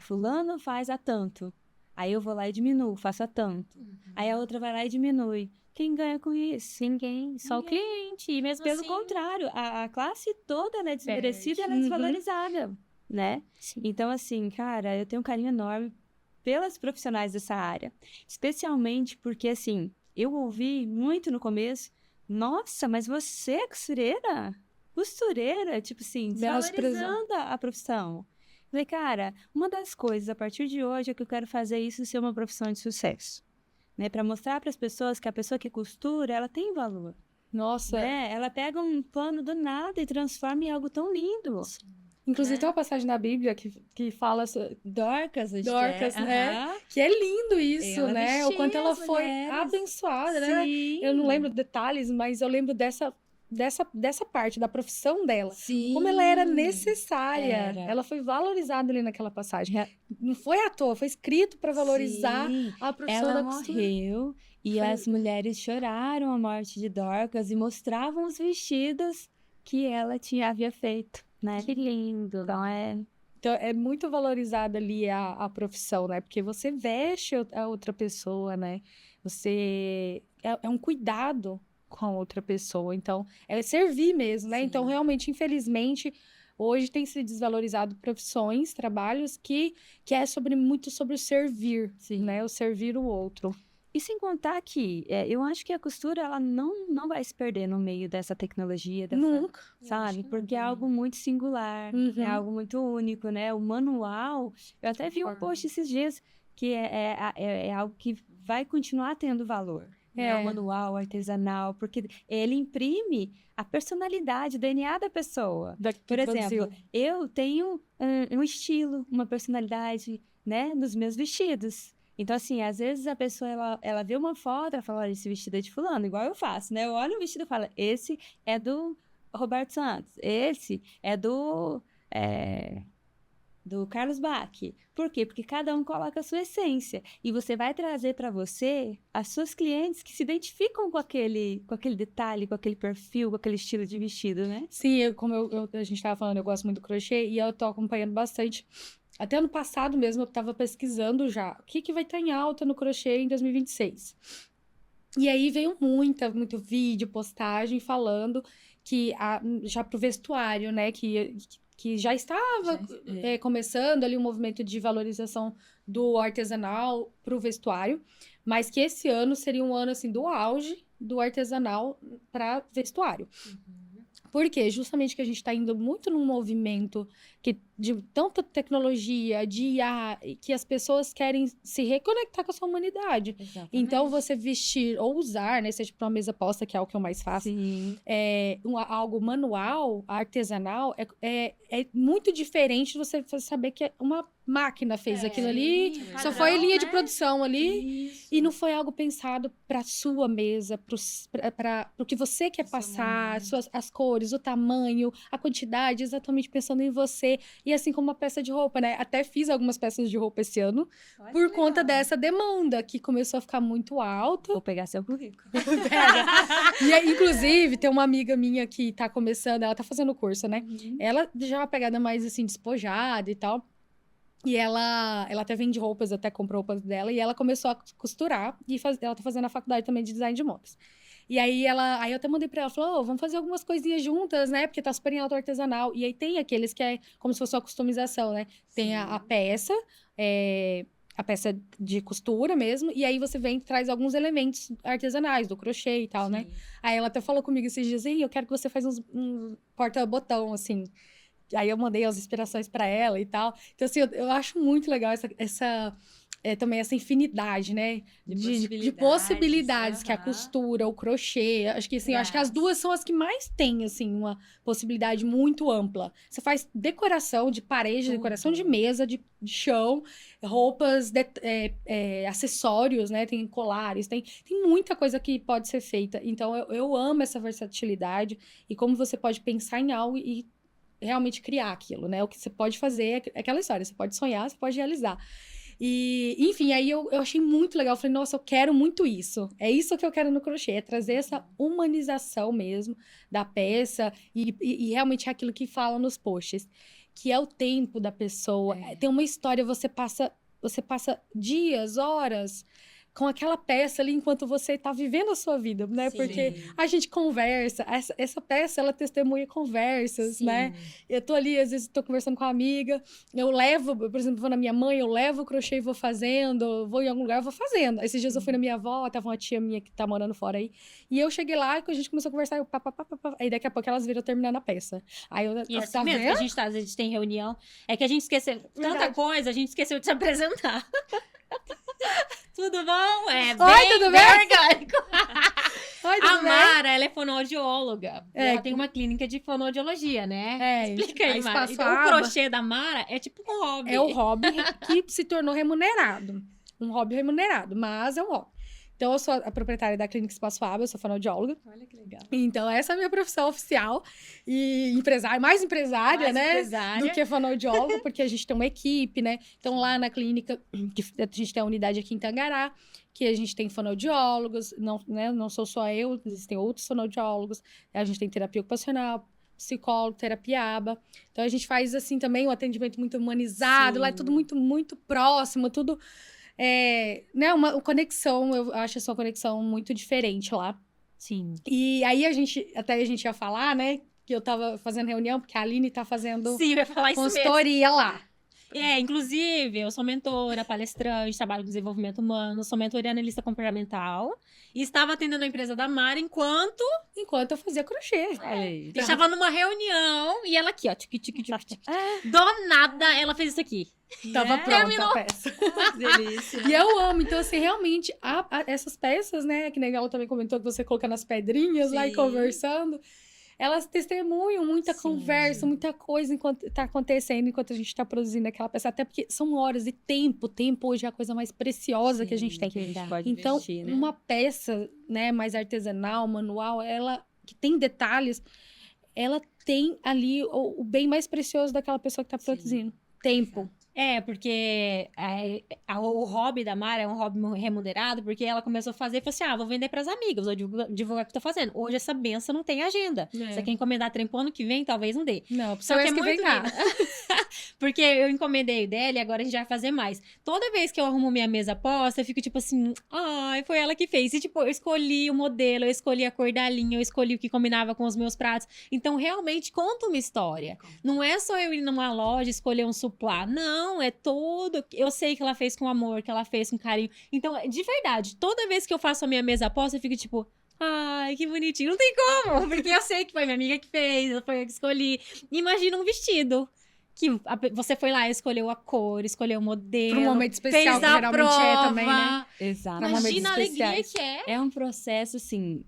fulano faz a tanto. Aí eu vou lá e diminuo, faço a tanto. Aí a outra vai lá e diminui. Quem ganha com isso? Ninguém, só o cliente. E mesmo pelo contrário, a classe toda ela é desmerecida e ela é desvalorizada, né? Sim. Então, assim, cara, eu tenho um carinho enorme pelas profissionais dessa área. Especialmente porque, assim, eu ouvi muito no começo, nossa, mas você é costureira? Costureira? Tipo assim, desvalorizando a profissão. Falei, cara, uma das coisas a partir de hoje é que eu quero fazer isso ser uma profissão de sucesso, né? Para mostrar para as pessoas que a pessoa que costura, ela tem valor. Nossa. Né? Ela pega um pano do nada e transforma em algo tão lindo. Inclusive, tem uma passagem na Bíblia que fala Dorcas, né? Que é lindo isso, ela né? O quanto ela foi abençoada, né? Sim. Eu não lembro detalhes, mas eu lembro dessa parte, da profissão dela. Sim. Como ela era necessária. Ela foi valorizada ali naquela passagem. Não foi à toa, foi escrito para valorizar a profissão da costura. Ela morreu e as mulheres choraram a morte de Dorcas e mostravam os vestidos que ela havia feito, né? Que lindo, não é? Então, é muito valorizada ali a profissão, né? Porque você veste a outra pessoa, né? Você... É um cuidado com a outra pessoa. Então, é servir mesmo, né? Sim. Então, realmente, infelizmente, hoje tem se desvalorizado profissões, trabalhos que é muito sobre o servir, né? O servir o outro. E sem contar que eu acho que a costura ela não vai se perder no meio dessa tecnologia. Nunca. Sabe? Porque é algo muito singular, é algo muito único, né? O manual, eu até vi um post esses dias que é algo que vai continuar tendo valor. O manual artesanal, porque ele imprime a personalidade, o DNA da pessoa. Por exemplo, eu tenho um estilo, uma personalidade, né, nos meus vestidos. Então, assim, às vezes a pessoa, ela vê uma foto, ela fala, olha, esse vestido é de fulano, igual eu faço, né? Eu olho o vestido e falo, esse é do Roberto Santos, esse é do Carlos Bach. Por quê? Porque cada um coloca a sua essência. E você vai trazer para você as suas clientes que se identificam com aquele detalhe, com aquele perfil, com aquele estilo de vestido, né? Sim, como a gente estava falando, eu gosto muito do crochê e eu tô acompanhando bastante. Até ano passado mesmo eu estava pesquisando já o que vai estar em alta no crochê em 2026. E aí veio muito vídeo, postagem falando que já pro vestuário, né, que já estava começando ali um movimento de valorização do artesanal pro vestuário, mas que esse ano seria um ano assim do auge do artesanal para vestuário. Por quê? Justamente que a gente está indo muito num movimento de tanta tecnologia, de IA, que as pessoas querem se reconectar com a sua humanidade. Exatamente. Então, você vestir ou usar, né? Seja para uma mesa posta, que é o que eu mais faço, algo manual, artesanal, é muito diferente de você saber que uma máquina fez aquilo ali, só foi linha de produção ali, e não foi algo pensado para sua mesa, para o que você quer passar, as cores, o tamanho, a quantidade, exatamente pensando em você. E assim como uma peça de roupa, né? Até fiz algumas peças de roupa esse ano por conta dessa demanda que começou a ficar muito alta. Vou pegar seu currículo. E aí, inclusive, tem uma amiga minha que tá começando, ela tá fazendo o curso, né? Ela já é uma pegada mais assim, despojada e tal. E ela até vende roupas, até comprou roupas dela, e ela começou a costurar, e ela tá fazendo a faculdade também de design de modas. E aí eu até mandei pra ela, falou, vamos fazer algumas coisinhas juntas, né, porque tá super em alto artesanal. E aí tem aqueles que é como se fosse uma customização, né, tem a peça de costura mesmo, e aí você vem e traz alguns elementos artesanais, do crochê e tal, né. Aí ela até falou comigo esses dias, eu quero que você faça um porta-botão, assim. Aí eu mandei as inspirações para ela e tal. Então, assim, eu acho muito legal também essa infinidade, né? De possibilidades que a costura, o crochê. Acho que, assim, acho que as duas são as que mais têm, assim, uma possibilidade muito ampla. Você faz decoração de parede, decoração de mesa, de chão, roupas, acessórios, né? Tem colares, tem muita coisa que pode ser feita. Então, eu amo essa versatilidade e como você pode pensar em algo e realmente criar aquilo, né? O que você pode fazer é aquela história, você pode sonhar, você pode realizar. E, enfim, aí eu achei muito legal. Eu falei, nossa, eu quero muito isso. É isso que eu quero no crochê, é trazer essa humanização mesmo da peça e realmente é aquilo que fala nos posts, que é o tempo da pessoa. Tem uma história, você passa dias, horas com aquela peça ali enquanto você está vivendo a sua vida, né? Sim. Porque a gente conversa, essa peça, ela testemunha conversas, Sim. né? Eu tô ali, às vezes, tô conversando com uma amiga, eu levo, por exemplo, vou na minha mãe, eu levo o crochê e vou fazendo, vou em algum lugar, eu vou fazendo. Esses dias eu fui na minha avó, tava uma tia minha que tá morando fora aí, e eu cheguei lá, e a gente começou a conversar, eu aí daqui a pouco elas viram eu terminando a peça. Aí eu, E assim tá mesmo que vendo? às vezes tem reunião, é que a gente esqueceu tanta Verdade. coisa, a gente esqueceu de se apresentar. Tudo bom? É Oi, tudo bem? orgânico. Oi, A tudo bem? Mara, ela é fonoaudióloga. É, Ela tem uma clínica de fonoaudiologia, né? É, Explica aí, a Mara. Espaço Então, o Aba crochê da Mara é tipo um hobby. é o hobby que se tornou remunerado. Um hobby remunerado, mas é um hobby. Então, eu sou a proprietária da Clínica Espaço Aba, eu sou fonoaudióloga. Olha que legal. Então, essa é a minha profissão oficial. E empresária, mais empresária, Mais né? empresária. Do que fonoaudióloga, porque a gente tem uma equipe, né? Então, lá na clínica, que a gente tem a unidade aqui em Tangará, que a gente tem fonoaudiólogos, não sou só eu, existem outros fonoaudiólogos. A gente tem terapia ocupacional, psicólogo, terapia aba. Então, a gente faz, assim, também um atendimento muito humanizado. Sim. Lá é tudo muito, muito próximo, tudo... né, uma conexão, eu acho essa conexão muito diferente lá. Sim. E aí a gente ia falar, né, que eu tava fazendo reunião, porque a Aline tá fazendo Sim, eu ia falar isso mesmo. consultoria lá. Inclusive, eu sou mentora, palestrante, trabalho com desenvolvimento humano, sou mentora e analista comportamental. E estava atendendo a empresa da Mara enquanto Enquanto eu fazia crochê. estava numa reunião e ela aqui, ó, tic, tic, tic, tic. Do nada, ela fez isso aqui. Tava pronta Terminou. a peça. Delícia. E eu amo. Então, assim, realmente, essas peças, né, que nem ela também comentou, que você coloca nas pedrinhas lá e Sim. conversando, elas testemunham muita Sim. conversa, muita coisa enquanto tá acontecendo, enquanto a gente tá produzindo aquela peça. Até porque são horas e tempo. Tempo hoje é a coisa mais preciosa que a gente tem. Que a gente pode Então, investir, né? uma peça, né, mais artesanal, manual, ela que tem detalhes, ela tem ali o bem mais precioso daquela pessoa que tá produzindo. Tempo. Porque o hobby da Mara é um hobby remunerado, porque ela começou a fazer e falou assim: vou vender pras amigas, vou divulgar o que eu tô fazendo. Hoje essa benção não tem agenda. Você quer encomendar trem pro ano que vem, talvez não dê. Não, Só que é muito vem cá. lindo. Porque eu encomendei dela e agora a gente vai fazer mais. Toda vez que eu arrumo minha mesa posta, eu fico tipo assim, ai, foi ela que fez. E tipo, eu escolhi o modelo, eu escolhi a cor da linha, eu escolhi o que combinava com os meus pratos. Então, realmente, conta uma história. Não é só eu ir numa loja e escolher um suplá. Não, é todo... Eu sei que ela fez com amor, que ela fez com carinho. Então, de verdade, toda vez que eu faço a minha mesa posta, eu fico tipo... Ai, que bonitinho. Não tem como, porque eu sei que foi minha amiga que fez, foi eu que escolhi. Imagina um vestido. Que você foi lá, escolheu a cor, escolheu o modelo. Pra um momento especial, fez que a geralmente prova. é também, né? Exato. Pra momentos Imagina a alegria especiais. que é. É um processo, assim,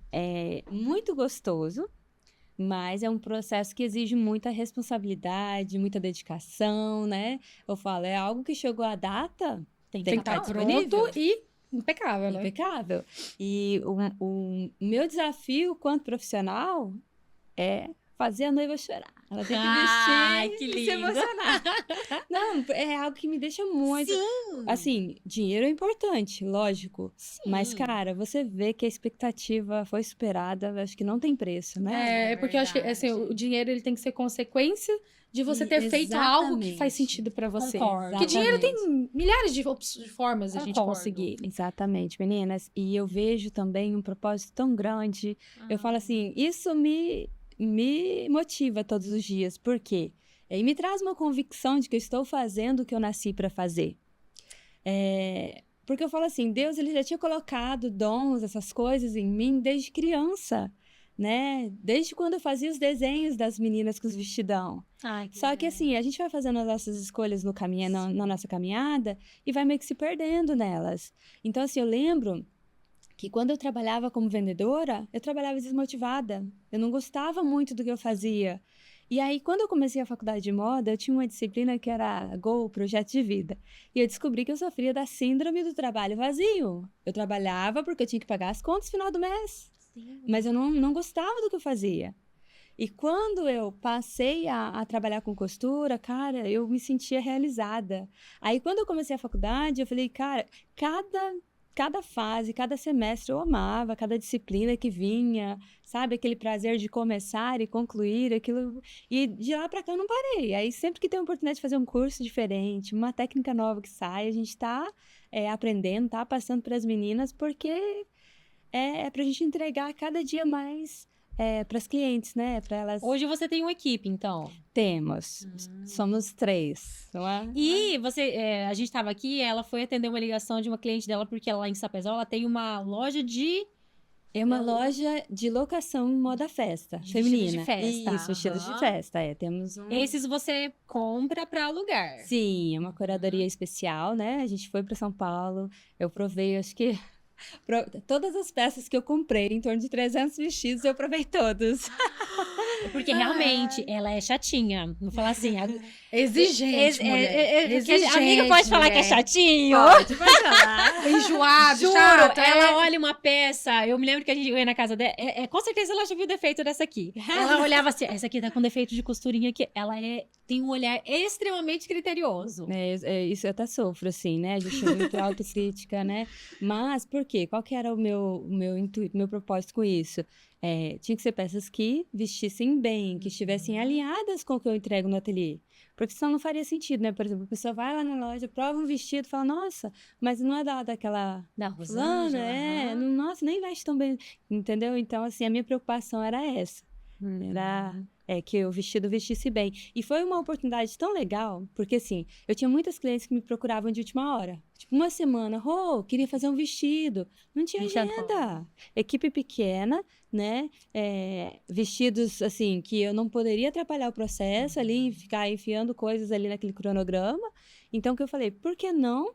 muito gostoso, mas é um processo que exige muita responsabilidade, muita dedicação, né? Eu falo, é algo que chegou à data, tem que estar disponível. pronto e impecável, né? Impecável. E o meu desafio quanto profissional é fazer a noiva chorar. Ela tem que Ai, vestir que e se lindo. emocionar. Não, é algo que me deixa muito... Sim. Assim, dinheiro é importante, lógico. Sim. Mas, cara, você vê que a expectativa foi superada, acho que não tem preço, né? Porque eu acho que assim, o dinheiro ele tem que ser consequência de você ter feito algo que faz sentido pra você. Concordo. Porque dinheiro Exatamente. tem milhares de formas de a gente Concordo. conseguir. Exatamente, meninas. E eu vejo também um propósito tão grande. Eu falo assim, isso me motiva todos os dias. Por quê? E me traz uma convicção de que eu estou fazendo o que eu nasci para fazer. Porque eu falo assim, Deus ele já tinha colocado dons, essas coisas em mim desde criança, né? Desde quando eu fazia os desenhos das meninas com os vestidão. Ai, Só que assim, a gente vai fazendo as nossas escolhas na nossa caminhada e vai meio que se perdendo nelas. Então assim, eu lembro que quando eu trabalhava como vendedora, eu trabalhava desmotivada. Eu não gostava muito do que eu fazia. E aí, quando eu comecei a faculdade de moda, eu tinha uma disciplina que era Go, Projeto de Vida. E eu descobri que eu sofria da síndrome do trabalho vazio. Eu trabalhava porque eu tinha que pagar as contas no final do mês. Sim. Mas eu não gostava do que eu fazia. E quando eu passei a trabalhar com costura, cara, eu me sentia realizada. Aí, quando eu comecei a faculdade, eu falei, cara, cada fase, cada semestre eu amava, cada disciplina que vinha, sabe? Aquele prazer de começar e concluir aquilo. E de lá pra cá eu não parei. Aí, sempre que tem a oportunidade de fazer um curso diferente, uma técnica nova que sai, a gente tá aprendendo, tá passando para as meninas, porque é pra gente entregar cada dia mais para as clientes, né? Para elas. Hoje você tem uma equipe, então. Temos. Somos 3, não é? E a gente estava aqui, ela foi atender uma ligação de uma cliente dela, porque ela lá em Sapezal, ela tem uma loja de... É uma loja de locação em moda festa, De feminina. vestidos de festa. Isso, vestidos de festa, temos um... Esses você compra para alugar. Sim, é uma curadoria especial, né? A gente foi para São Paulo, eu provei, acho que... Todas as peças que eu comprei, em torno de 300 vestidos, eu provei todos. Porque realmente ela é chatinha. Não falar assim. Exigente, mulher. Exigente, amiga pode falar mulher. que é chatinho? Pode falar. Enjoado, Juro, chato, ela olha uma peça. Eu me lembro que a gente ia na casa dela. Com certeza ela já viu o defeito dessa aqui. Ela olhava assim: essa aqui tá com defeito de costurinha aqui. Ela tem um olhar extremamente criterioso. Isso eu até sofro, assim, né? A gente é muito autocrítica, né? Mas por quê? Qual que era o meu intuito, meu propósito com isso? Tinha que ser peças que vestissem bem, que estivessem alinhadas com o que eu entrego no ateliê. Porque senão não faria sentido, né? Por exemplo, a pessoa vai lá na loja, prova um vestido, fala, nossa, mas não é daquela Da fulana, Rosângela. nossa, nem veste tão bem, entendeu? Então, assim, a minha preocupação era essa. Era que o vestido vestisse bem. E foi uma oportunidade tão legal, porque assim, eu tinha muitas clientes que me procuravam de última hora. Tipo, uma semana, queria fazer um vestido. Não tinha agenda. Equipe pequena, né? Vestidos, assim, que eu não poderia atrapalhar o processo ali, ficar enfiando coisas ali naquele cronograma. Então, o que eu falei, por que não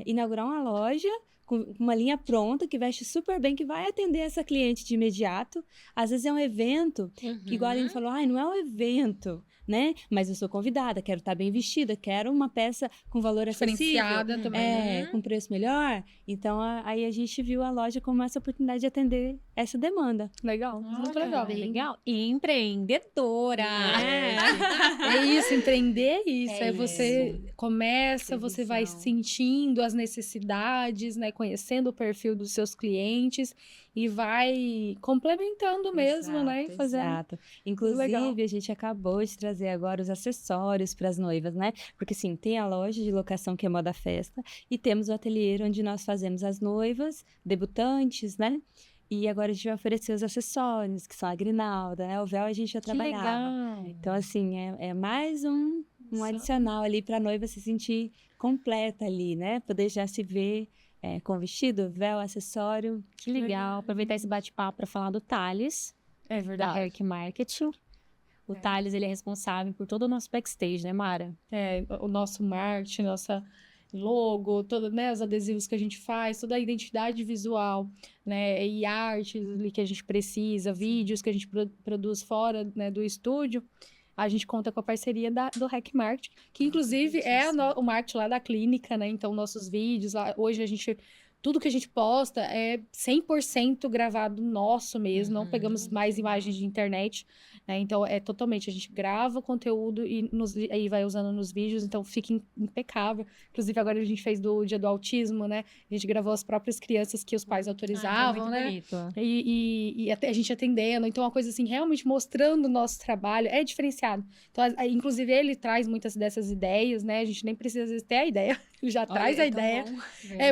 inaugurar uma loja com uma linha pronta, que veste super bem, que vai atender essa cliente de imediato. Às vezes é um evento, que igual a Aline falou, não é um evento, né? Mas eu sou convidada, quero estar bem vestida, quero uma peça com valor acessível. Diferenciada também. Com preço melhor. Então, aí a gente viu a loja como essa oportunidade de atender essa demanda. Legal, muito Olha, legal. bem legal. E empreendedora. É isso, empreender é isso. É você começa, você vai Previsão. sentindo as necessidades, né? Conhecendo o perfil dos seus clientes e vai complementando mesmo, né? E fazendo. Exato. Inclusive, legal. a gente acabou de trazer agora os acessórios para as noivas, né? Porque, assim, tem a loja de locação que é Moda Festa e temos o ateliê onde nós fazemos as noivas, debutantes, né? E agora a gente vai oferecer os acessórios, que são a grinalda, né? O véu a gente já Que trabalhava. legal. Então, assim, é mais um adicional ali para a noiva se sentir completa ali, né? Poder já se ver com vestido, véu, acessório. Que legal. Aproveitar esse bate-papo para falar do Thales, É da verdade. Herc Marketing. O Thales, ele é responsável por todo o nosso backstage, né, Mara? O nosso marketing, nossa logo, todos, né, os adesivos que a gente faz, toda a identidade visual, né, e arte ali que a gente precisa, vídeos que a gente produz fora, né, do estúdio, a gente conta com a parceria do Hack Marketing, que inclusive é o marketing lá da clínica, né, então nossos vídeos, lá, hoje a gente... Tudo que a gente posta é 100% gravado nosso mesmo, não pegamos mais imagens de internet, né? Então, totalmente, a gente grava o conteúdo e aí vai usando nos vídeos, então fica impecável. Inclusive, agora a gente fez do Dia do Autismo, né? A gente gravou as próprias crianças que os pais autorizavam, né? Bonito. E a gente atendendo, então uma coisa assim, realmente mostrando o nosso trabalho, é diferenciado. Então, inclusive, ele traz muitas dessas ideias, né? A gente nem precisa, às vezes, ter a ideia, ele já traz a ideia.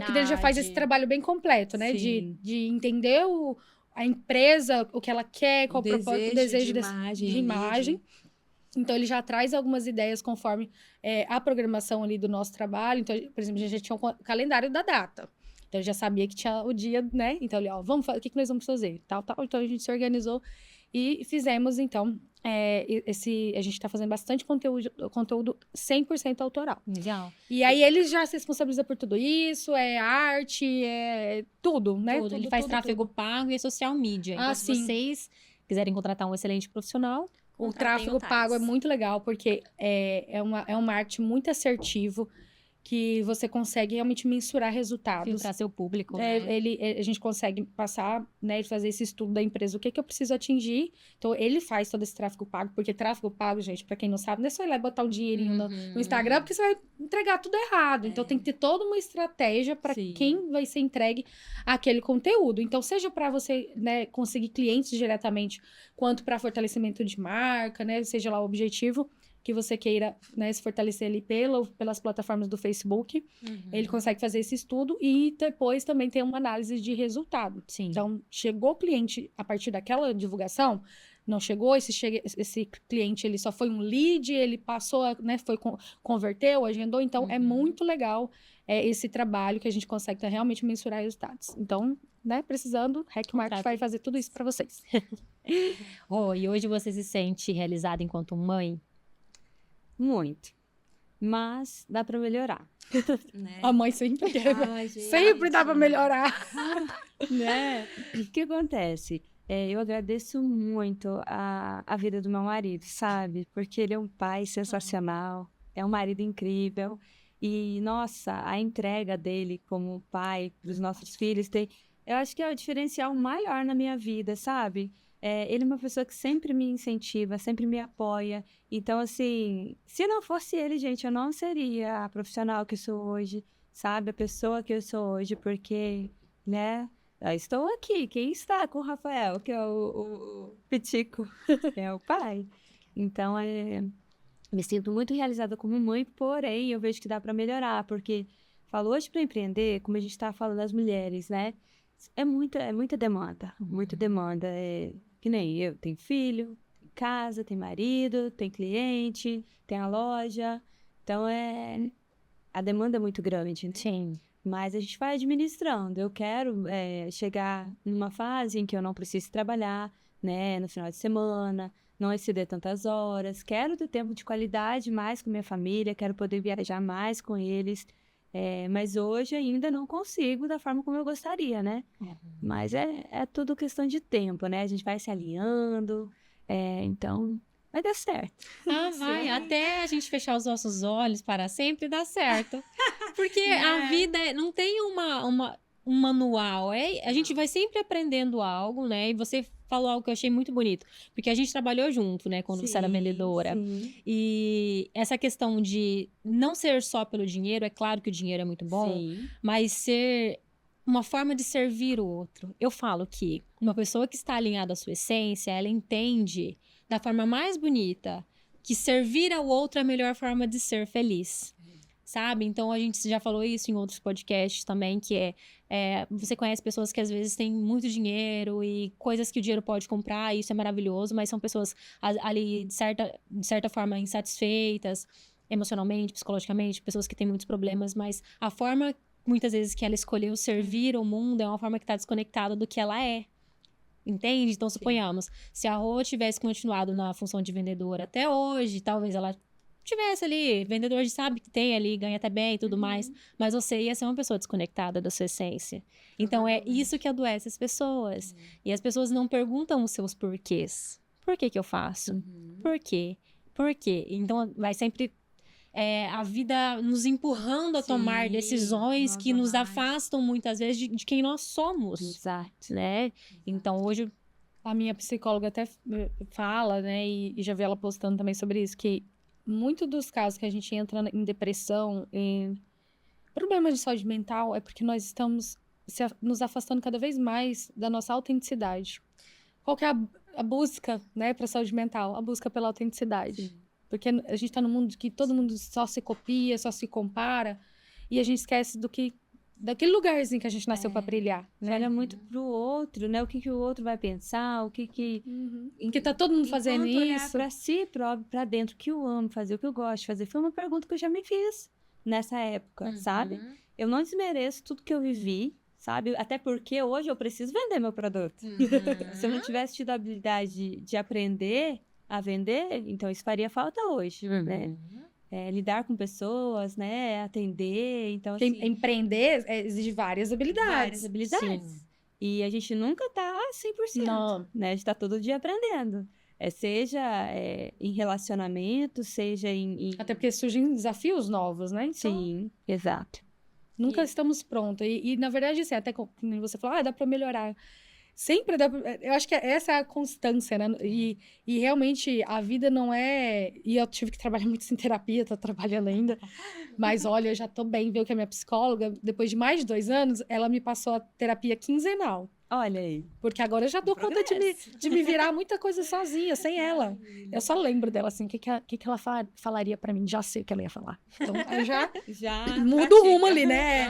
Porque ele já faz esse trabalho bem completo, né? De entender a empresa, o que ela quer, qual o propósito, o desejo de imagem. Então, ele já traz algumas ideias conforme a programação ali do nosso trabalho. Então, por exemplo, a gente já tinha um calendário da data. Então, eu já sabia que tinha o dia, né? Então, ele, vamos fazer, o que nós vamos fazer? Tal. Então, a gente se organizou e fizemos, então, a gente tá fazendo bastante conteúdo 100% autoral. Legal. E aí, ele já se responsabiliza por tudo isso, arte, tudo, né? Tudo. Ele faz tráfego pago e social media. Então, se sim. vocês quiserem contratar um excelente profissional, O tráfego pago é muito legal, porque é um marketing muito assertivo. que você consegue realmente mensurar resultados. Filtrar seu público, né? A gente consegue passar, né, e fazer esse estudo da empresa, o que eu preciso atingir. Então, ele faz todo esse tráfego pago, porque tráfego pago, gente, pra quem não sabe, não é só ir lá e botar um dinheirinho no Instagram, porque você vai entregar tudo errado. Então, tem que ter toda uma estratégia para quem vai ser entregue aquele conteúdo. Então, seja para você, né, conseguir clientes diretamente, quanto para fortalecimento de marca, né, seja lá o objetivo que você queira, né, se fortalecer ali pelas plataformas do Facebook, ele consegue fazer esse estudo e depois também tem uma análise de resultado. Sim. Então, chegou o cliente a partir daquela divulgação, não chegou, esse cliente ele só foi um lead, ele passou, né, converteu, agendou, então é muito legal esse trabalho que a gente consegue realmente mensurar resultados. Então, né, precisando, Hackmarket vai fazer tudo isso para vocês. E hoje você se sente realizada enquanto mãe? Muito. Mas dá pra melhorar. Né? A mãe sempre quer. Gente, sempre dá pra melhorar. Né? O que acontece? Eu agradeço muito a vida do meu marido, sabe? Porque ele é um pai sensacional, é um marido incrível. E, nossa, a entrega dele como pai dos nossos filhos, eu acho que é o diferencial maior na minha vida, sabe? Ele é uma pessoa que sempre me incentiva, sempre me apoia. Então, assim, se não fosse ele, gente, eu não seria a profissional que eu sou hoje, sabe? A pessoa que eu sou hoje, porque, né? Eu estou aqui. Quem está com o Rafael, que é o Pitico, que é o pai. Então, me sinto muito realizada como mãe, porém, eu vejo que dá para melhorar, porque falou hoje para empreender, como a gente está falando das mulheres, né? É muita demanda, muita demanda. Que nem eu, tenho filho, tem casa, tem marido, tem cliente, tem a loja. Então, a demanda é muito grande. Sim. Mas a gente vai administrando. Eu quero chegar numa fase em que eu não preciso trabalhar, né, no final de semana, não exceder tantas horas. Quero ter tempo de qualidade mais com minha família, quero poder viajar mais com eles. Mas hoje ainda não consigo da forma como eu gostaria, né? Mas é tudo questão de tempo, né? A gente vai se alinhando, então vai dar certo. Vai. Até a gente fechar os nossos olhos para sempre dá certo. Porque a vida não tem um manual. A gente vai sempre aprendendo algo, né? E você falou algo que eu achei muito bonito. Porque a gente trabalhou junto, né? Quando você era vendedora. Sim. E essa questão de não ser só pelo dinheiro, é claro que o dinheiro é muito bom, mas ser uma forma de servir o outro. Eu falo que uma pessoa que está alinhada à sua essência, ela entende da forma mais bonita que servir ao outro é a melhor forma de ser feliz. Sabe? Então, a gente já falou isso em outros podcasts também, que você conhece pessoas que às vezes têm muito dinheiro e coisas que o dinheiro pode comprar, e isso é maravilhoso, mas são pessoas ali, de certa forma, insatisfeitas emocionalmente, psicologicamente, pessoas que têm muitos problemas, mas a forma, muitas vezes, que ela escolheu servir o mundo é uma forma que está desconectada do que ela é. Entende? Então, suponhamos, se a Rô tivesse continuado na função de vendedora até hoje, talvez ela tivesse ali, vendedor, a gente sabe que tem ali, ganha até bem e tudo mais, mas você ia ser uma pessoa desconectada da sua essência. Então, é isso que adoece as pessoas. E as pessoas não perguntam os seus porquês. Por que eu faço? Por quê? Por quê? Então, vai sempre a vida nos empurrando a tomar decisões que nos afastam, muitas vezes, de quem nós somos. Exato. Né? Então, hoje, a minha psicóloga até fala, né, e já vi ela postando também sobre isso, que muito dos casos que a gente entra em depressão, em problemas de saúde mental, é porque nós estamos nos afastando cada vez mais da nossa autenticidade. Qual que é a busca, né, para a saúde mental? A busca pela autenticidade. Sim. Porque a gente está num mundo que todo mundo só se copia, só se compara, e a gente esquece daquele lugarzinho que a gente nasceu para brilhar, né? Olha muito pro outro, né? O que o outro vai pensar, o que que tá todo mundo fazendo isso. Olhar para si próprio, para dentro, o que eu amo fazer, o que eu gosto de fazer. Foi uma pergunta que eu já me fiz nessa época, sabe? Eu não desmereço tudo que eu vivi, sabe? Até porque hoje eu preciso vender meu produto. Se eu não tivesse tido a habilidade de aprender a vender, então isso faria falta hoje, né? Lidar com pessoas, né? Atender, então assim... Empreender exige várias habilidades. Várias habilidades. Sim. E a gente nunca tá 100%, não. né? A gente tá todo dia aprendendo. Seja em relacionamento, seja em... Até porque surgem desafios novos, né? Então, Sim, exato. nunca estamos prontos. E, na verdade, assim, até como você falou, dá pra melhorar. Sempre dá pra... Eu acho que essa é a constância, né? E realmente a vida não é... E eu tive que trabalhar muito em terapia, tô trabalhando ainda. Mas olha, eu já tô bem, viu? Que a minha psicóloga, depois de mais de 2 anos, ela me passou a terapia quinzenal. Olha aí. Porque agora eu já dou conta de me virar muita coisa sozinha, sem ela. Eu só lembro dela, assim, o que ela falaria pra mim. Já sei o que ela ia falar. Então, eu já mudo o rumo ali, né?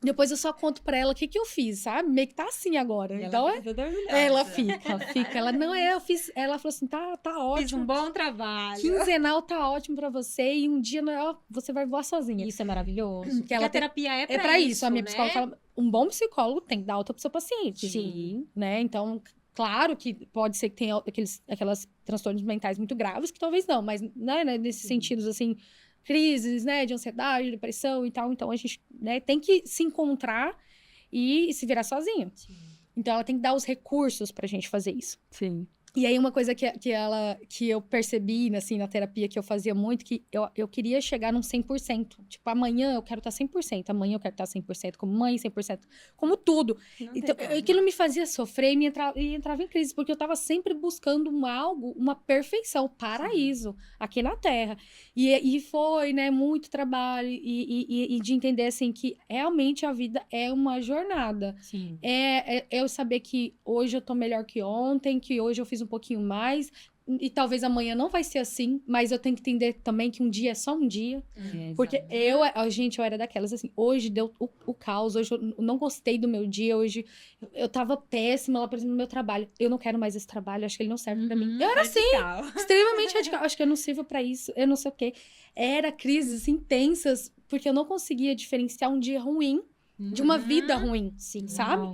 Depois eu só conto pra ela o que eu fiz, sabe? Meio que tá assim agora. E Então, ela fica. Ela, não é, eu fiz... Ela falou assim, tá ótimo. Fiz um bom trabalho. Quinzenal tá ótimo pra você e um dia você vai voar sozinha. Isso é maravilhoso. Porque Porque a terapia é pra pra isso. isso, A minha né? psicóloga fala, um bom psicólogo tem que dar alta pro seu paciente. Sim. Né? Então, claro que pode ser que tenha aquelas transtornos mentais muito graves, que talvez não, mas né, nesses sentidos, assim, crises, né, de ansiedade, depressão e tal. Então, a gente, né, tem que se encontrar e se virar sozinho. Sim. Então, ela tem que dar os recursos pra gente fazer isso. Sim. E aí, uma coisa que eu percebi, assim, na terapia, que eu fazia muito, que eu queria chegar num 100%. Tipo, amanhã eu quero estar 100%, amanhã eu quero estar 100%, como mãe, 100%, como tudo. Então, aquilo me fazia sofrer e entrava em crise, porque eu estava sempre buscando uma perfeição, paraíso, aqui na Terra. E foi, né, muito trabalho, e de entender, assim, que realmente a vida é uma jornada. Sim. É eu saber que hoje eu tô melhor que ontem, que hoje eu fiz um pouquinho mais, e talvez amanhã não vai ser assim, mas eu tenho que entender também que um dia é só um dia. Porque eu era daquelas assim, hoje deu o caos, hoje eu não gostei do meu dia, hoje eu tava péssima lá, por exemplo, no meu trabalho. Eu não quero mais esse trabalho, acho que ele não serve pra mim. Eu era assim, extremamente radical, acho que eu não sirvo pra isso, eu não sei o quê. Era crises intensas, porque eu não conseguia diferenciar um dia ruim de uma vida ruim, Sim. sabe?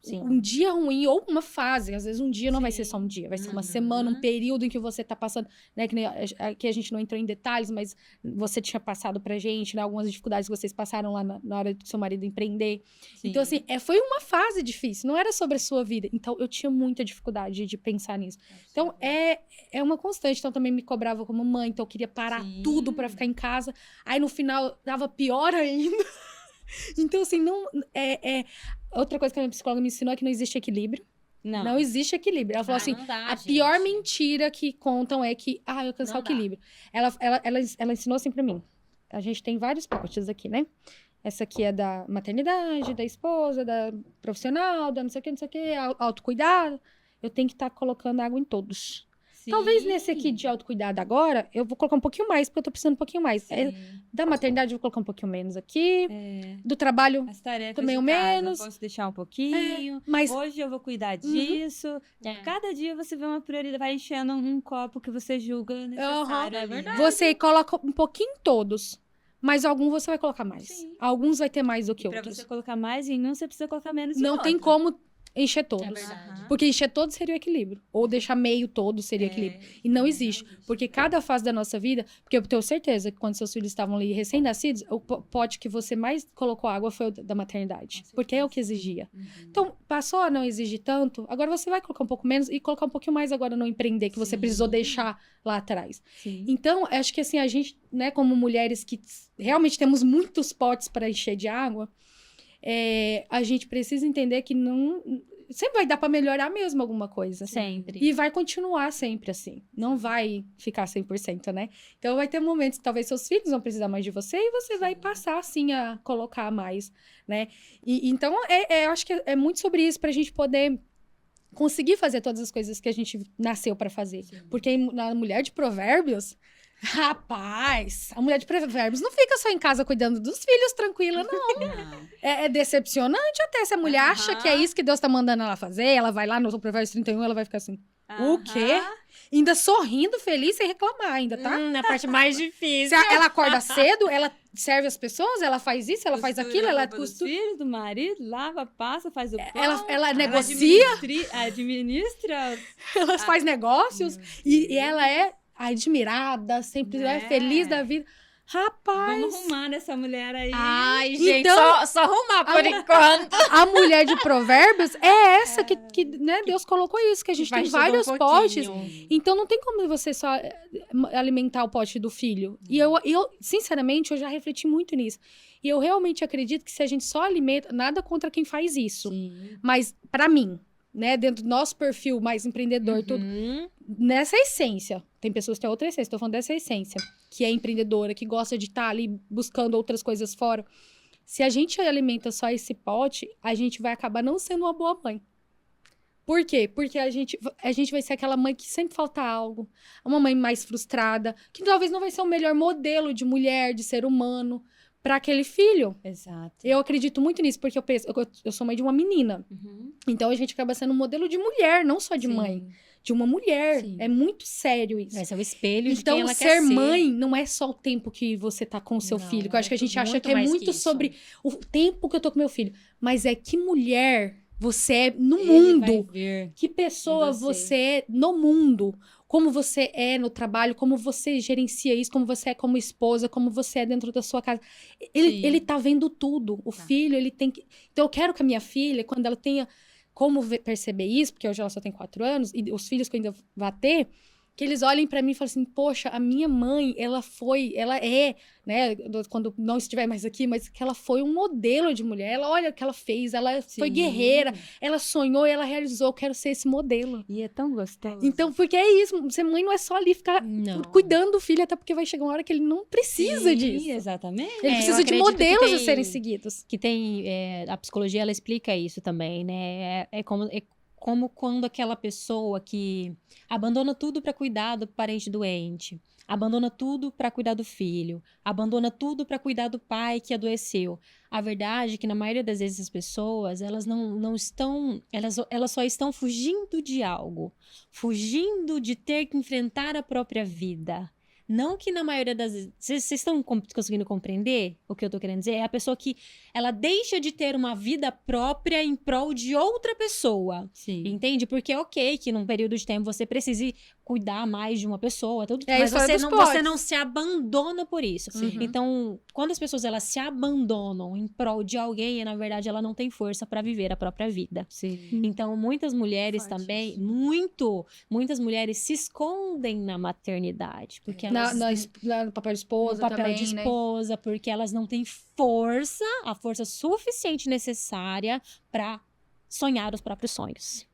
Sim. Um dia ruim ou uma fase. Às vezes um dia não vai ser só um dia, vai ser uma semana, um Uhum. período em que você tá passando, né? Que a gente não entrou em detalhes, mas você tinha passado pra gente, né? Algumas dificuldades que vocês passaram lá na hora do seu marido empreender. Sim. Então, assim, foi uma fase difícil, não era sobre a sua vida. Então, eu tinha muita dificuldade de pensar nisso. Então, é uma constante. Então, também me cobrava como mãe, então eu queria parar Sim. tudo pra ficar em casa. Aí, no final, dava pior ainda. Então, assim, outra coisa que a minha psicóloga me ensinou é que não existe equilíbrio. Não existe equilíbrio. Ela falou assim, não dá, a gente. pior mentira que contam é que, eu alcançar Não o dá. equilíbrio. Ela ensinou assim pra mim. A gente tem vários pacotes aqui, né? Essa aqui é da maternidade, da esposa, da profissional, da não sei o que, autocuidado. Eu tenho que estar colocando água em todos. Sim. Talvez nesse aqui de autocuidado agora, eu vou colocar um pouquinho mais, porque eu tô precisando um pouquinho mais. Sim. Da maternidade, eu vou colocar um pouquinho menos aqui. Do trabalho, As tarefas também de o casa, menos. eu posso deixar um pouquinho. mas Hoje eu vou cuidar disso. É. Cada dia você vê uma prioridade, vai enchendo um copo que você julga necessário. é ali, verdade. né? você coloca um pouquinho em todos. Mas alguns você vai colocar mais. Sim. Alguns vai ter mais do que Pra outros. você colocar mais em um, você precisa colocar menos em Não tem outro. como encher todos. É verdade. Porque encher todos seria o equilíbrio. Ou deixar meio todo seria equilíbrio. E não existe. Porque cada fase da nossa vida... Porque eu tenho certeza que quando seus filhos estavam ali recém-nascidos, o pote que você mais colocou água foi o da maternidade. Porque é o que exigia. Então, passou a não exigir tanto, agora você vai colocar um pouco menos e colocar um pouquinho mais agora no empreender, que você precisou deixar lá atrás. Sim. Então, acho que assim, a gente, né, como mulheres que realmente temos muitos potes para encher de água, a gente precisa entender que não... Sempre vai dar para melhorar mesmo alguma coisa. Sempre. E vai continuar sempre assim. Não vai ficar 100%, né? Então, vai ter momentos que talvez seus filhos vão precisar mais de você e você vai passar, assim, a colocar mais, né? Então, eu acho que é muito sobre isso pra gente poder conseguir fazer todas as coisas que a gente nasceu pra fazer. Porque na mulher de provérbios... Rapaz, a mulher de provérbios não fica só em casa cuidando dos filhos tranquila, não. É decepcionante até. Se a mulher acha que é isso que Deus tá mandando ela fazer, ela vai lá no Provérbios 31, ela vai ficar assim, o quê? Ainda sorrindo, feliz, sem reclamar ainda, tá? Na parte mais difícil. Ela acorda cedo, ela serve as pessoas, ela faz isso, ela faz aquilo, ela costura. Dos filhos, do marido, lava, passa, faz o pão. Ela negocia, administra. ela faz negócios e ela é admirada, sempre é feliz da vida. Rapaz, Vamos arrumar nessa mulher aí. Ai, gente, Então- só arrumar por enquanto. a mulher de Provérbios é essa que né, Deus colocou isso, que a gente Vai tem estudar um vários potes. pouquinho. Então não tem como você só alimentar o pote do filho. E eu, sinceramente, eu já refleti muito nisso. E eu realmente acredito que se a gente só alimenta, nada contra quem faz isso. Sim. Mas pra mim, né, dentro do nosso perfil mais empreendedor, tudo, Uhum. nessa essência, tem pessoas que têm outra essência, tô falando dessa essência, que é empreendedora, que gosta de estar ali buscando outras coisas fora. Se a gente alimenta só esse pote, a gente vai acabar não sendo uma boa mãe. Por quê? Porque a gente vai ser aquela mãe que sempre falta algo, uma mãe mais frustrada, que talvez não vai ser o melhor modelo de mulher, de ser humano, para aquele filho. Exato. Eu acredito muito nisso, porque eu penso, eu sou mãe de uma menina. Uhum. Então a gente acaba sendo um modelo de mulher, não só de Sim. mãe, de uma mulher. Sim. É muito sério isso. Vai ser o espelho de Então, quem ela ser quer ser. mãe não é só o tempo que você tá com o seu Não, filho, que eu acho que a gente acha muito que é mais muito que isso. sobre o tempo que eu tô com meu filho. Mas é que mulher você é no Ele mundo. vai ver. Que pessoa em você. você é no mundo. Como você é no trabalho, como você gerencia isso, como você é como esposa, como você é dentro da sua casa. Sim. Ele tá vendo tudo. O filho, ele tem que... Então, eu quero que a minha filha, quando ela tenha como perceber isso, porque hoje ela só tem 4 anos, e os filhos que eu ainda vou ter, que eles olhem pra mim e falem assim, poxa, a minha mãe, ela é, né, quando não estiver mais aqui, mas que ela foi um modelo de mulher. Ela olha o que ela fez, ela foi Sim. guerreira, ela sonhou e ela realizou, eu quero ser esse modelo. E é tão gostoso. Então, porque é isso, ser mãe não é só ali ficar Não. cuidando do filho, até porque vai chegar uma hora que ele não precisa Sim, disso. exatamente. Ele É, eu precisa de acredito que modelos a tem- serem seguidos. Que tem a psicologia, ela explica isso também, né? É como quando aquela pessoa que abandona tudo para cuidar do parente doente, abandona tudo para cuidar do filho, abandona tudo para cuidar do pai que adoeceu. A verdade é que na maioria das vezes as pessoas, elas não estão, elas só estão fugindo de algo, fugindo de ter que enfrentar a própria vida. Não que na maioria das vezes... Vocês estão conseguindo compreender o que eu tô querendo dizer? É a pessoa que ela deixa de ter uma vida própria em prol de outra pessoa. Sim. Entende? Porque é ok que num período de tempo você precise cuidar mais de uma pessoa, tudo, É a mas história você dos você potes. não se abandona por isso. Uhum. Então, quando as pessoas elas se abandonam em prol de alguém, na verdade ela não tem força para viver a própria vida. Sim. Então, muitas mulheres Forte também, isso. muitas mulheres se escondem na maternidade, porque elas No papel de esposa no papel também, de né? esposa, porque elas não têm força, a força suficiente necessária para sonhar os próprios sonhos.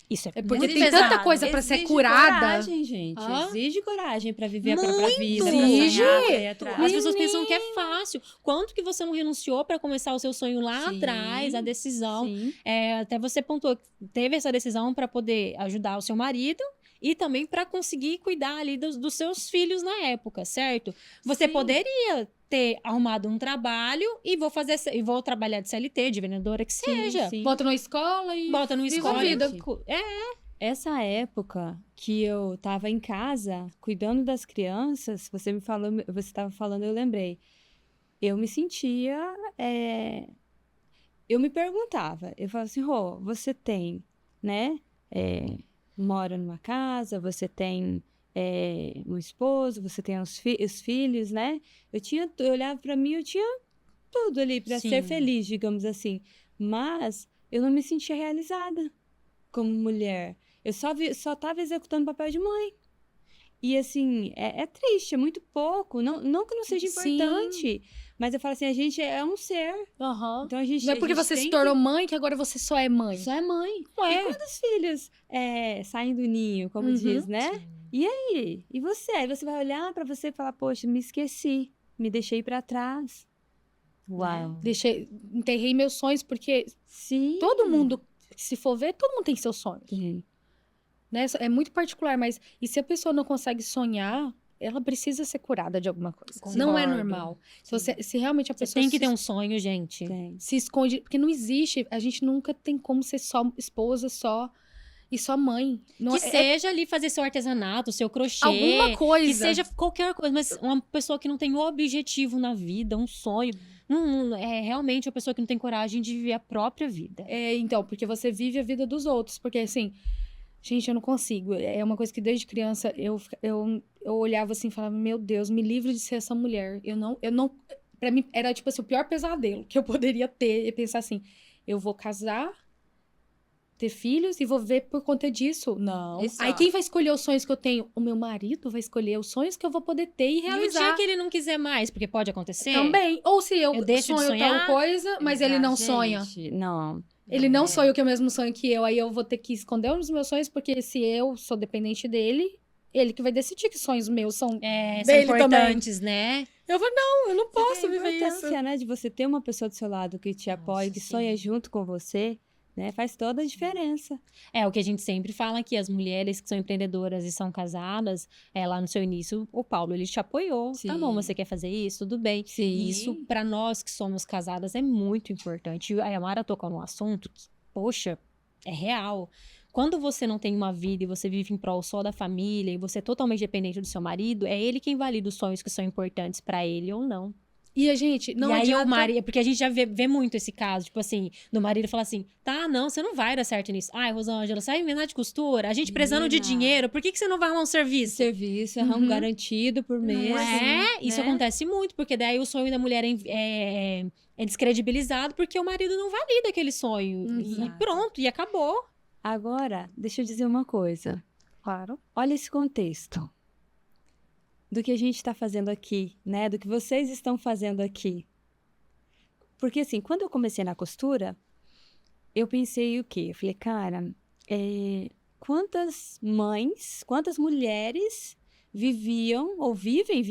Isso é, É porque muito tem pesado. tanta coisa pra ser Exige curada. coragem, gente. Hã? Exige coragem pra viver a própria vida. pra Exige. sonhar, pra ir atrás. As pessoas pensam que é fácil. Quanto que você não renunciou para começar o seu sonho lá Sim. atrás, a decisão. Sim. Até você pontuou que teve essa decisão para poder ajudar o seu marido e também para conseguir cuidar ali dos seus filhos na época, certo? Você Sim. poderia ter arrumado um trabalho e vou trabalhar de CLT, de vendedora, que seja. Sim. Bota numa escola e Bota no viva a escola. vida. Essa época que eu tava em casa, cuidando das crianças, você estava falando, eu lembrei. Eu me sentia, eu me perguntava, eu falava assim, Rô, você tem, né, mora numa casa, você tem um esposo, você tem os filhos, né? Eu olhava pra mim, eu tinha tudo ali pra Sim. ser feliz, digamos assim. Mas eu não me sentia realizada como mulher. Eu só tava executando o papel de mãe. E assim, é triste, é muito pouco. Não que não seja Sim. importante, mas eu falo assim, a gente é um ser. Aham. Então a gente Não é porque a gente você se tem tornou mãe que agora você só é mãe. que... Só é mãe. Não E é. quando os filhos saem do ninho, como Uhum. diz, né? E você? Aí você vai olhar pra você e falar, poxa, me esqueci, me deixei pra trás. Uau. Enterrei meus sonhos, porque Sim. todo mundo, se for ver, todo mundo tem seus sonhos. Sim. Né? É muito particular, mas e se a pessoa não consegue sonhar, ela precisa ser curada de alguma coisa. Não é Concordo. normal. Se realmente a Você pessoa tem que ter um sonho, gente. Tem. se esconde, porque não existe, a gente nunca tem como ser só esposa, só mãe. Não Que seja ali fazer seu artesanato, seu crochê. alguma coisa. Que seja qualquer coisa, mas uma pessoa que não tem um objetivo na vida, um sonho, não é realmente uma pessoa que não tem coragem de viver a própria vida. Então, porque você vive a vida dos outros. Porque, assim, Gente, eu não consigo. É uma coisa que desde criança eu olhava assim e falava, meu Deus, me livre de ser essa mulher. Eu não... Pra mim, era tipo assim, o pior pesadelo que eu poderia ter. E pensar assim, eu vou casar, ter filhos e vou ver por conta disso. Não. Isso, Aí ó. quem vai escolher os sonhos que eu tenho? O meu marido vai escolher os sonhos que eu vou poder ter e E o realizar. dia que ele não quiser mais, porque pode acontecer. Também. Ou se eu deixo de sonho sonhar. tal coisa, mas ele não Gente, sonha. Não. Ele não sonha o que é o mesmo sonho que eu. Aí eu vou ter que esconder os meus sonhos, porque se eu sou dependente dele, ele que vai decidir que sonhos meus são São dele importantes, né? Eu vou, não, eu não Você posso vê a viver isso. importância, né, de você ter uma pessoa do seu lado que te apoia, que sim. sonha junto com você, né? Faz toda a diferença. É o que a gente sempre fala aqui, as mulheres que são empreendedoras e são casadas, lá no seu início, o Paulo, ele te apoiou. Tá Sim. bom, você quer fazer isso? Tudo bem. Sim. E isso, pra nós que somos casadas, é muito importante. E a Mara tocou num assunto que, poxa, é real. Quando você não tem uma vida e você vive em prol só da família e você é totalmente dependente do seu marido, é ele quem valida os sonhos que são importantes pra ele ou não. E a gente, não e aí adianta... o marido, porque a gente já vê muito esse caso, tipo assim, do marido falar assim, tá, não, você não vai dar certo nisso. Ai, Rosângela, você vai inventar de costura? A gente precisando de Menina. dinheiro, por que você não vai arrumar um serviço? Serviço, Uhum. garantido por mês. Isso né? acontece muito, porque daí o sonho da mulher é descredibilizado porque o marido não valida aquele sonho. E Exato. pronto, e acabou. Agora, deixa eu dizer uma coisa. Claro. Olha esse contexto do que a gente está fazendo aqui, né? Do que vocês estão fazendo aqui. Porque, assim, quando eu comecei na costura, eu pensei o quê? Eu falei, cara, quantas mães, quantas mulheres viviam, ou vivem,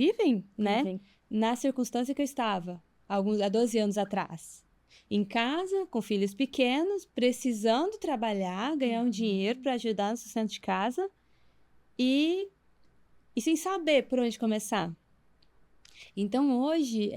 né? Vem. Na circunstância que eu estava, há 12 anos atrás. Em casa, com filhos pequenos, precisando trabalhar, ganhar um dinheiro para ajudar no sustento de casa e sem saber por onde começar. Então, hoje,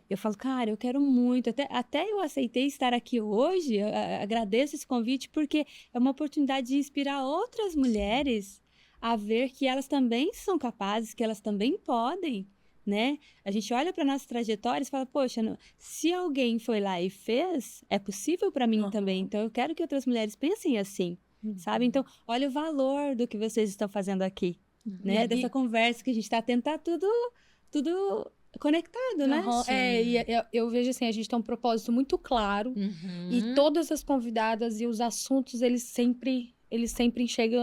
eu falo, cara, eu quero muito, até eu aceitei estar aqui hoje, eu agradeço esse convite, porque é uma oportunidade de inspirar outras mulheres a ver que elas também são capazes, que elas também podem, né? A gente olha para nossa trajetória e fala, poxa, se alguém foi lá e fez, é possível para mim também. Então, eu quero que outras mulheres pensem assim, sabe? Então, olha o valor do que vocês estão fazendo aqui, né? Dessa conversa que a gente está tentando tudo conectado, né? Uhum. Eu vejo assim, a gente tem um propósito muito claro e todas as convidadas e os assuntos, eles sempre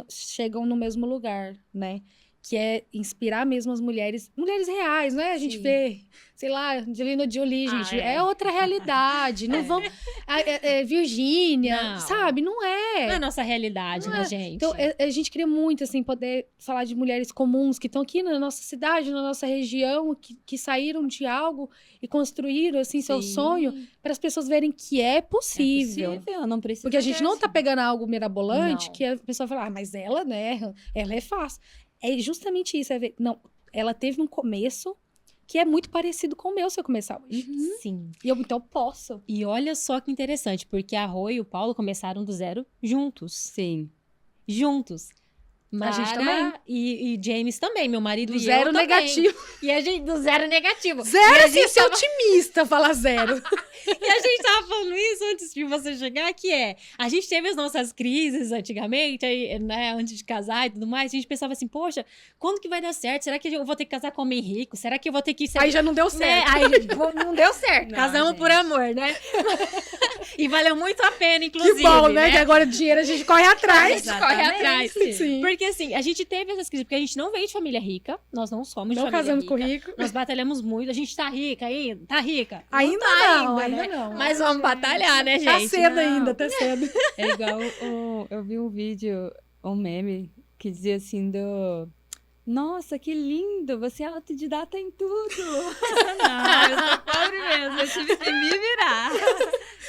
chegam no mesmo lugar, né? Que é inspirar mesmo as mulheres reais, né? A gente vê, sei lá, Angelina Jolie, gente, é outra realidade. Não vamos... Virgínia, Não. sabe? Não Não é é. a nossa realidade, né, gente? Então, a gente queria muito, assim, poder falar de mulheres comuns que estão aqui na nossa cidade, na nossa região, que saíram de algo e construíram, assim, seu sonho, para as pessoas verem que é possível. Não precisa. Porque a gente não tá pegando algo mirabolante Não. que a pessoa fala, mas ela, né, ela é fácil. É justamente isso, não, ela teve um começo que é muito parecido com o meu se eu começar hoje. Sim. E eu, então, posso. E olha só que interessante, porque a Rô e o Paulo começaram do zero juntos. Sim. Juntos. A gente Mara também. E James também, meu marido Do e zero eu também. negativo. E a gente, do zero negativo. Zero, E a assim, gente ser tava- otimista, falar zero. E a gente tava falando isso antes de você chegar, que a gente teve as nossas crises antigamente, aí, né, antes de casar e tudo mais, a gente pensava assim, poxa, quando que vai dar certo? Será que eu vou ter que casar com homem rico? Será que eu vou ter que ser... Aí já não deu Né? certo. Aí não deu certo. Não, Casamos gente. por amor, né? E valeu muito a pena, inclusive. Que bom, né? Que agora o dinheiro a gente corre atrás. A gente corre atrás. Sim. Porque assim, a gente teve essas crises, porque a gente não vem de família rica, nós não somos de Não família casamos rica. com rico. Nós batalhamos muito, a gente tá rica ainda, tá rica. Ainda tá não, ainda, ainda né? não. Mas vamos batalhar, né, gente? Tá cedo Não. ainda, tá cedo. É igual eu vi um vídeo, um meme, que dizia assim Nossa, que lindo, você é autodidata em tudo. Não, eu sou pobre mesmo, eu tive que me virar.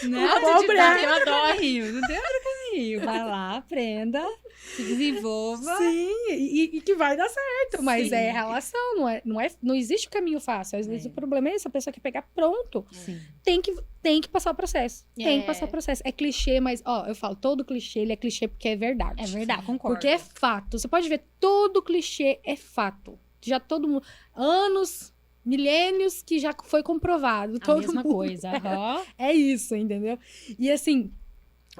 Né? Pobre, Autodidata, é. eu adoro rio, não tem hora que eu rio. Vai lá, aprenda, se desenvolva. Sim, e que vai dar certo. Mas Sim. é relação, não existe o caminho fácil. Às vezes o problema é esse, a pessoa quer pegar pronto. Sim. Tem que passar o processo. Tem É. que passar o processo. É clichê, mas, ó, eu falo, todo clichê, ele é clichê porque é verdade. É verdade, concordo. Porque é fato. Você pode ver, todo clichê é fato. Já todo mundo... Anos, milênios que já foi comprovado. A todo mesma mundo- coisa. aham. É isso, entendeu? E assim,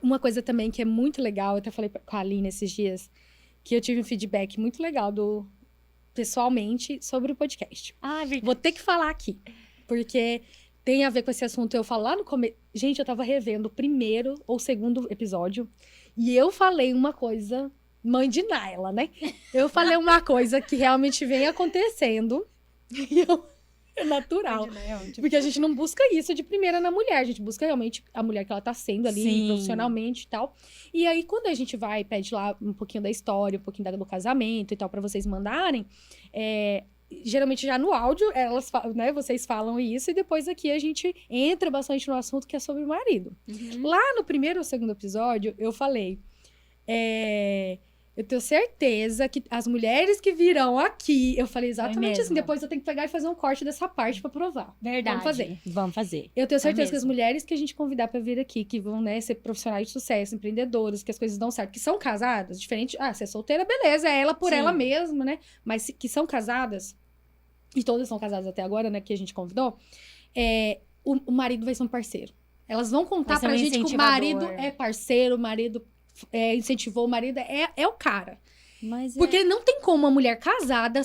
Uma coisa também que é muito legal, eu até falei com a Aline esses dias, que eu tive um feedback muito legal pessoalmente sobre o podcast. Ah, verdade. Vou ter que falar aqui, porque tem a ver com esse assunto. Eu falo lá no começo. Gente, eu tava revendo o primeiro ou segundo episódio e eu falei uma coisa, mãe de Naila, né? Eu falei uma coisa que realmente vem acontecendo e é natural. Porque a gente não busca isso de primeira na mulher, a gente busca realmente a mulher que ela tá sendo ali Sim. profissionalmente e tal. E aí, quando a gente vai, pede lá um pouquinho da história, um pouquinho do casamento e tal, pra vocês mandarem, geralmente já no áudio, né, vocês falam isso, e depois aqui a gente entra bastante no assunto que é sobre o marido. Lá no primeiro ou segundo episódio, eu falei, eu tenho certeza que as mulheres que virão aqui, eu falei exatamente assim, mesmo. depois eu tenho que pegar e fazer um corte dessa parte pra provar. Verdade. Vamos fazer. Vamos fazer. Eu tenho certeza que as mesmo. mulheres que a gente convidar pra vir aqui, que vão, né, ser profissionais de sucesso, empreendedoras, que as coisas dão certo, que são casadas, diferente, se é solteira, beleza, é ela por Sim. ela mesma, né? Mas que são casadas, e todas são casadas até agora, né, que a gente convidou, o marido vai ser um parceiro. Elas vão contar Vai ser pra um gente que o incentivador. marido é parceiro, o marido incentivou, o marido é o cara. Mas Porque não tem como uma mulher casada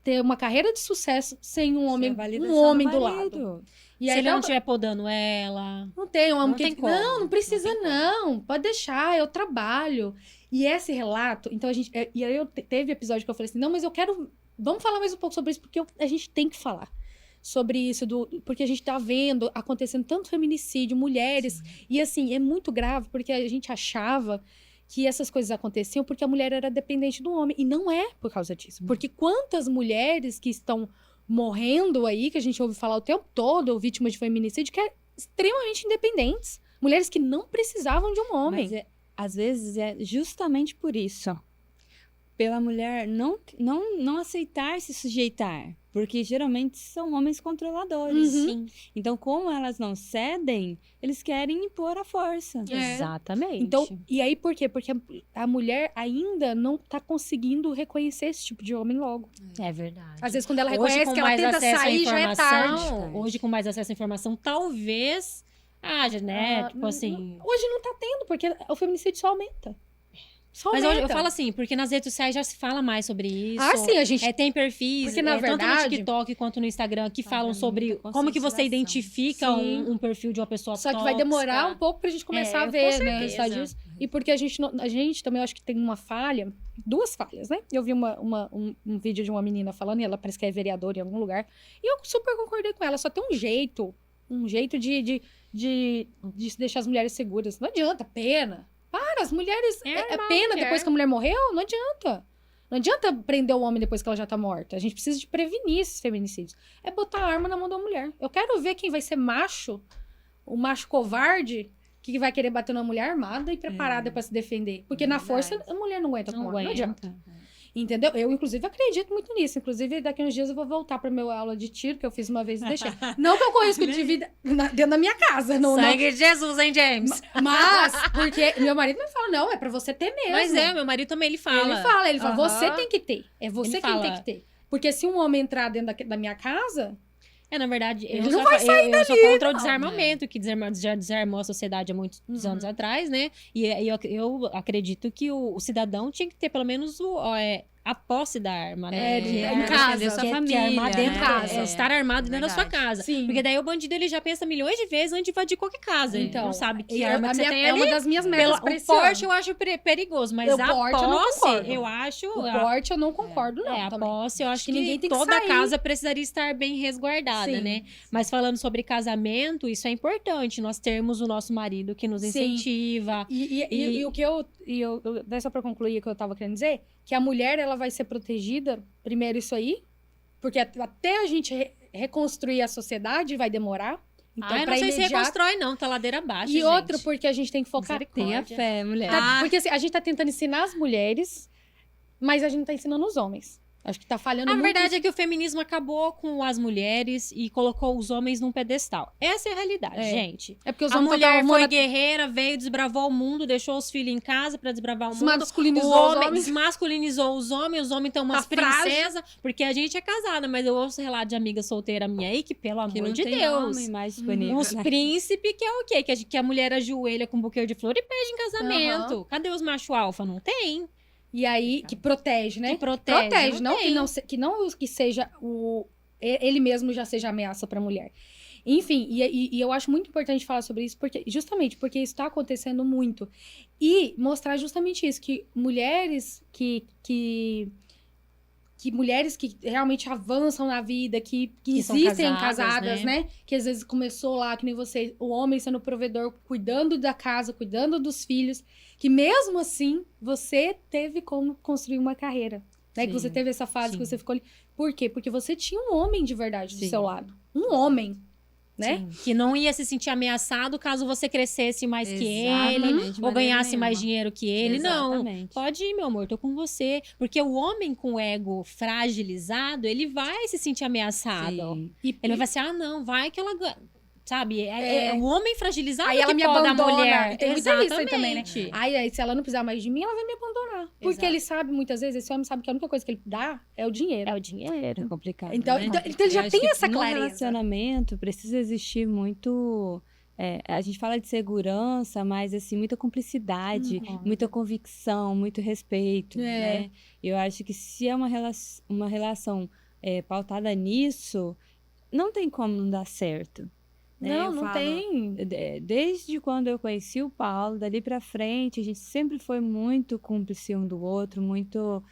ter uma carreira de sucesso sem um homem, do lado. E Se aí ele não ela- estiver podando ela. não tem um homem Não que... tem como. Não precisa Não tem como. não. Pode deixar, eu trabalho. E esse relato... Então, e aí teve episódio que eu falei assim, não, mas eu quero... Vamos falar mais um pouco sobre isso, porque a gente tem que falar sobre isso, porque a gente tá vendo acontecendo tanto feminicídio, mulheres. E assim, é muito grave, porque a gente achava que essas coisas aconteciam porque a mulher era dependente do homem. E não é por causa disso. Porque quantas mulheres que estão morrendo aí, que a gente ouve falar o tempo todo, vítimas de feminicídio, que é extremamente independentes. Mulheres que não precisavam de um homem. Mas às vezes é justamente por isso. Pela mulher não aceitar se sujeitar. Porque geralmente são homens controladores. Uhum. Sim. Então, como elas não cedem, eles querem impor a força. Exatamente. Então, e aí por quê? Porque a mulher ainda não tá conseguindo reconhecer esse tipo de homem logo. É verdade. Às vezes, quando ela Hoje, reconhece com que ela mais tenta acesso à sair, já é tarde. Hoje, com mais acesso à informação, talvez haja, né? Tipo assim. Hoje não tá tendo, porque o feminicídio só aumenta. Só Mas aumenta. eu falo assim, porque nas redes sociais já se fala mais sobre isso. Ah, sim, a gente... Tem perfis, Porque, na tanto no verdade- TikTok quanto no Instagram, que falam muita sobre como que você conscientização. identifica Sim. um perfil de uma pessoa Só que vai demorar um pouco pra gente começar a com ver, né, o certeza. resultado disso. E porque a gente também, eu acho que tem uma falha, duas falhas, né? Eu vi um vídeo de uma menina falando, e ela parece que é vereadora em algum lugar, e eu super concordei com ela, só tem um jeito de se deixar as mulheres seguras. Não adianta, pena. Para, as mulheres, é pena depois que a mulher morreu, não adianta. Não adianta prender o homem depois que ela já tá morta. A gente precisa de prevenir esses feminicídios. É botar a arma na mão da mulher. Eu quero ver quem vai ser macho, o macho covarde, que vai querer bater na mulher armada e preparada pra se defender. Porque na força, a mulher não aguenta com homem. Não adianta. Entendeu? Eu, inclusive, acredito muito nisso. Inclusive, daqui uns dias eu vou voltar pra minha aula de tiro, que eu fiz uma vez e deixei. Não que eu corro risco de vida dentro da minha casa. Não, Sangue de Jesus, hein, James? mas, porque meu marido me fala, não, é pra você ter mesmo. Mas meu marido também, ele fala. Ele fala, Aham. você tem que ter. É você Ele quem fala. tem que ter. Porque se um homem entrar dentro da minha casa, Na verdade, Ele eu não sou, vai sair eu sou contra o não. desarmamento, que já desarmou a sociedade há muitos anos atrás, né? E eu acredito que o cidadão tinha que ter pelo menos a posse da arma, né? em casa, defender sua que é família, armar dentro né? da casa, estar armado dentro da sua Verdade. casa. Sim. Porque daí o bandido ele já pensa milhões de vezes antes de invadir qualquer casa. Ele Então, não sabe que e arma que você tem é ali. uma das minhas metas O pra esse porte ano. eu acho perigoso, mas O a porte eu não posse, concordo. eu acho... O porte eu não concordo, não. a também. posse, eu acho que ninguém tem que toda sair. casa precisaria estar bem resguardada, Sim. né? Mas falando sobre casamento, isso é importante. Nós termos o nosso marido que nos Sim. incentiva. E o que eu só pra concluir o que eu tava querendo dizer, que a mulher, ela vai ser protegida, primeiro isso aí, porque até a gente reconstruir a sociedade vai demorar. Então, Eu pra não sei se imediato- reconstrói, não. Tá ladeira abaixo, E gente. outra, porque a gente tem que focar... Tenha fé, mulher. Porque assim, a gente tá tentando ensinar as mulheres, mas a gente não tá ensinando os homens. Acho que tá falhando A muito. verdade é que o feminismo acabou com as mulheres e colocou os homens num pedestal. Essa é a realidade, É. gente. É porque os A homens mulher tão foi guerreira, veio, desbravou o mundo, deixou os filhos em casa pra desbravar o mundo. masculinizou O os homem homens. desmasculinizou os homens estão umas Tá frágil. princesas, porque a gente é casada, mas eu ouço relato de amiga solteira minha aí que, pelo Que amor não de tem Deus, homem mais disponível. os né? príncipes que é o quê? Que a mulher ajoelha com um buquê de flor e pede em casamento. Cadê os macho alfa? Não tem. E aí, que protege, né? Que protege. Protege, não tem. que não que seja ele mesmo já seja ameaça pra mulher. Enfim, e eu acho muito importante falar sobre isso, justamente porque isso tá acontecendo muito. E mostrar justamente isso, que mulheres que mulheres que realmente avançam na vida, que são existem casadas, casadas, né? Que às vezes começou lá, que nem você, o homem sendo provedor, cuidando da casa, cuidando dos filhos, que mesmo assim você teve como construir uma carreira. Né? Que Sim, você teve essa fase que sim. você ficou ali. Por quê? Porque você tinha um homem de verdade do Sim. seu lado. Um homem, né? Sim, que não ia se sentir ameaçado caso você crescesse mais que ele, Exatamente, de ou maneira ganhasse mais nenhuma. dinheiro que ele. Não. Exatamente. Pode ir, meu amor, tô com você. Porque o homem com o ego fragilizado, ele vai se sentir ameaçado. Sim. E, Ele vai assim, ah, não, vai que ela... Sabe? É. É o homem fragilizado Aí que ela me poda a abandona. mulher. Tem muita isso aí também, né? Exatamente. aí, se ela não precisar mais de mim, ela vai me abandonar. Porque Exato. ele sabe, muitas vezes, esse homem sabe que a única coisa que ele dá é o dinheiro. É o dinheiro. É complicado. Então, né? então ele já Eu acho tem que essa no clareza. relacionamento precisa existir muito. A gente fala de segurança, mas assim, muita cumplicidade, muita convicção, muito respeito. É. Né? Eu acho que se é uma relação pautada nisso, não tem como não dar certo. Né? Não, Eu não falo, tem. Desde quando eu conheci o Paulo, dali pra frente, a gente sempre foi muito cúmplice um do outro, muito.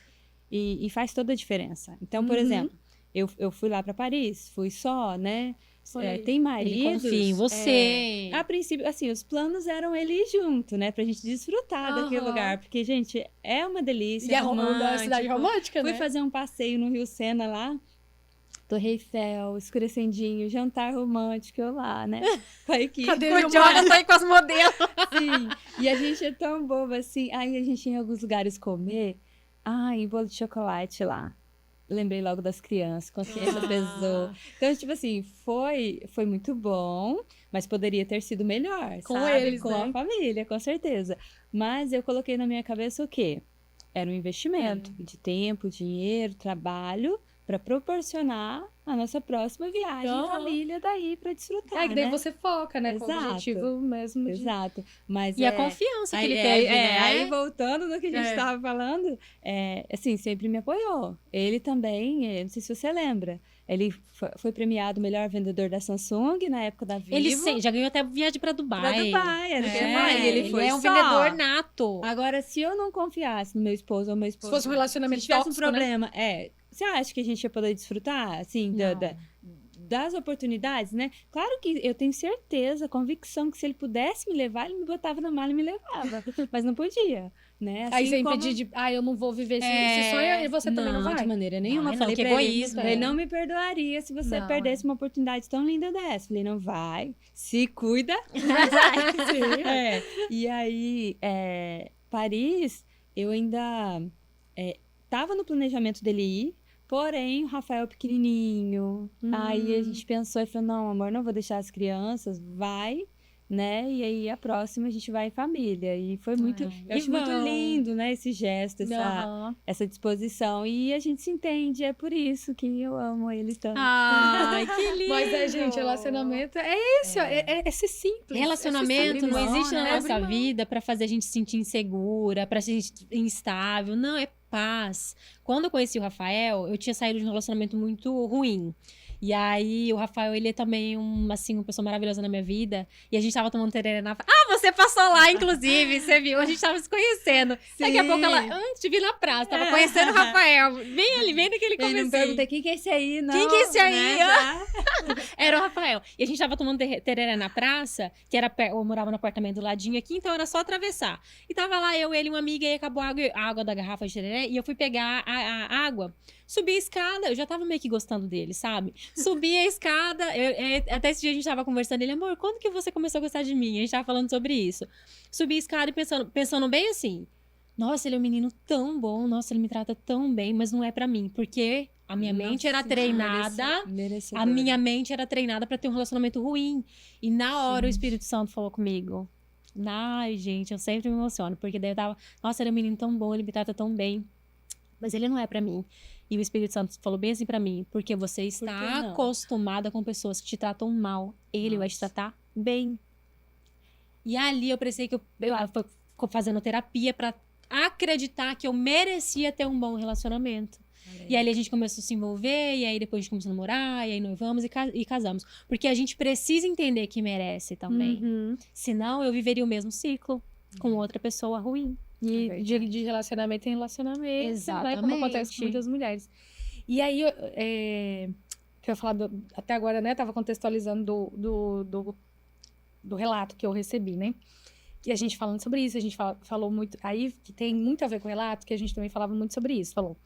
E faz toda a diferença. Então, por Uhum. exemplo, eu fui lá pra Paris, fui só, né? Olha aí. Tem Ele maridos. confia em você. A princípio, assim, os planos eram ele ir junto, né? Pra gente desfrutar daquele Aham. lugar. Porque, gente, é uma delícia. E é romântico. uma cidade romântica, Fui né? fazer um passeio no Rio Sena lá. Torre Eiffel, escurecendinho, jantar romântico eu lá, né? Com a equipe. Cadê Curtiu, meu olha, tá aí com as modelos. Sim. E a gente é tão boba assim. Aí a gente ia em alguns lugares comer. Ai, bolo de chocolate lá. Lembrei logo das crianças, consciência pesou. Então, tipo assim, foi muito bom, mas poderia ter sido melhor, Com sabe? eles, Com né? a família, com certeza. Mas eu coloquei na minha cabeça o quê? Era um investimento de tempo, dinheiro, trabalho, para proporcionar a nossa próxima viagem em Aham. família daí para desfrutar, É que daí né? você foca, né? Com o Exato. objetivo mesmo de... Exato. Mas E a confiança que ele Aí, teve, né? aí voltando no que a gente É. estava falando, assim, sempre me apoiou. Ele também, não sei se você lembra, ele foi premiado o melhor vendedor da Samsung na época da Vivo. Ele já ganhou até viagem pra Dubai. Pra Dubai, era o que eu ia É, falar, e ele foi é um só. vendedor nato. Agora, se eu não confiasse no meu esposo ou meu esposo, Se fosse um relacionamento se tivesse tóxico, um né? problema, você acha que a gente ia poder desfrutar, assim, das oportunidades, né? Claro que eu tenho certeza, convicção, que se ele pudesse me levar, ele me botava na mala e me levava. Mas não podia, né? Aí Assim você como- impedir de... eu não vou viver esse sonho, e você também não vai. de maneira nenhuma. Ai, Falei não, que pra ele, egoísmo. ele não me perdoaria se você Não, perdesse uma oportunidade tão linda dessa. Falei, não vai, se cuida, mas vai. E aí, Paris, eu ainda tava no planejamento dele ir, porém, o Rafael pequenininho. Aí a gente pensou e falou, não, amor, não vou deixar as crianças, vai, né? E aí, a próxima, a gente vai em família. E foi muito, eu que acho muito bom. lindo, né? Esse gesto, Aham. essa disposição. E a gente se entende, é por isso que eu amo ele tanto. Ai, que lindo. Mas, gente, relacionamento é isso, é ser simples. Relacionamento é ser não simples. existe na É nossa abrir mão. vida pra fazer a gente se sentir insegura, pra gente instável. Não, é paz. Quando eu conheci o Rafael, eu tinha saído de um relacionamento muito ruim. E aí, o Rafael, ele é também uma pessoa maravilhosa na minha vida. E a gente tava tomando tereré na... você passou lá, inclusive, você viu? A gente tava se conhecendo. Daqui a pouco ela, antes de vir na praça, tava conhecendo o Rafael. Bem ali, bem naquele Ele não comecinho. perguntei quem que é esse aí, não. Quem que é esse aí? Né? Ah. Era o Rafael. E a gente tava tomando tereré na praça, que era eu morava no apartamento do ladinho aqui, então era só atravessar. E tava lá eu, ele e uma amiga, e acabou a água da garrafa de tereré, e eu fui pegar a água. Subi a escada, eu já tava meio que gostando dele, sabe? Subi a escada, até esse dia a gente tava conversando, ele, amor, quando que você começou a gostar de mim? A gente tava falando sobre isso. Subi a escada e pensando bem assim, nossa, ele é um menino tão bom, nossa, ele me trata tão bem, mas não é pra mim, porque a minha mente era treinada, a minha mente era treinada pra ter um relacionamento ruim. E na hora o Espírito Santo falou comigo. Ai, gente, eu sempre me emociono, porque daí eu tava, nossa, ele é um menino tão bom, ele me trata tão bem, mas ele não é pra mim. E o Espírito Santo falou bem assim pra mim, porque você está acostumada com pessoas que te tratam mal, ele vai te tratar bem. E ali eu pensei que eu fui fazendo terapia pra acreditar que eu merecia ter um bom relacionamento. E aí a gente começou a se envolver, e aí depois a gente começou a namorar, e aí noivamos e casamos. Porque a gente precisa entender que merece também. Senão eu viveria o mesmo ciclo com outra pessoa ruim. E de relacionamento em relacionamento. Exatamente. Né? Como acontece com muitas mulheres. E aí, que eu ia falar até agora, né? Tava contextualizando do relato que eu recebi, né? E a gente falando sobre isso, a gente falou muito... Aí, que tem muito a ver com o relato, que a gente também falava muito sobre isso. Falou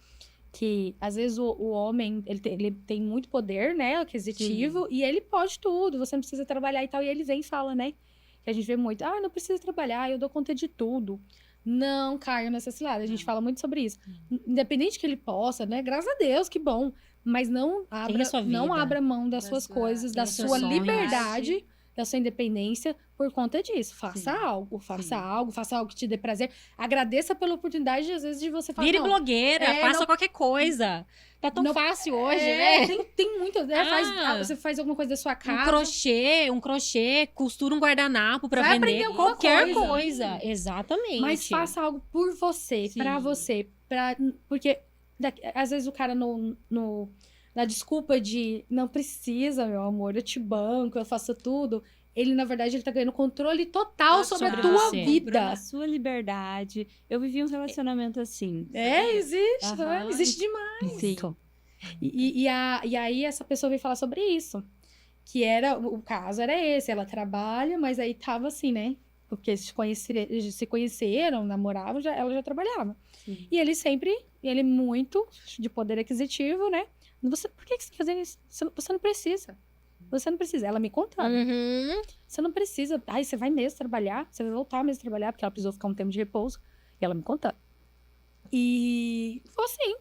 que, às vezes, o homem, ele tem muito poder, né? Aquisitivo, e ele pode tudo. Você não precisa trabalhar e tal. E ele vem e fala, né? Que a gente vê muito. Não precisa trabalhar, eu dou conta de tudo. Não caia nessa cilada. A gente fala muito sobre isso. Independente que ele possa, né? Graças a Deus, que bom. Mas não abra mão das suas coisas, da sua liberdade, da sua independência por conta disso. Faça algo que te dê prazer. Agradeça pela oportunidade, às vezes, de você falar. Vire blogueira, faça qualquer coisa. Tá tão fácil hoje, né? Tem muito. Você faz alguma coisa da sua casa. Um crochê, costura um guardanapo pra vender. Qualquer coisa. Exatamente. Mas faça algo por você, pra você. Porque às vezes o cara na desculpa de não precisa, meu amor, eu te banco, eu faço tudo. Ele, na verdade, ele tá ganhando controle total sobre a tua vida. A sua liberdade. Eu vivi um relacionamento assim. Existe. Existe demais. Sim. E aí, essa pessoa veio falar sobre isso. Que o caso era esse. Ela trabalha, mas aí tava assim, né? Porque se conheceram, namoravam, ela já trabalhava. Sim. E ele muito de poder aquisitivo, né? Por que você tá fazendo isso? Você não precisa. Você não precisa. Ela me contando. Você não precisa. Você vai mesmo trabalhar. Você vai voltar mesmo a trabalhar. Porque ela precisou ficar um tempo de repouso. E ela me contando. E foi assim.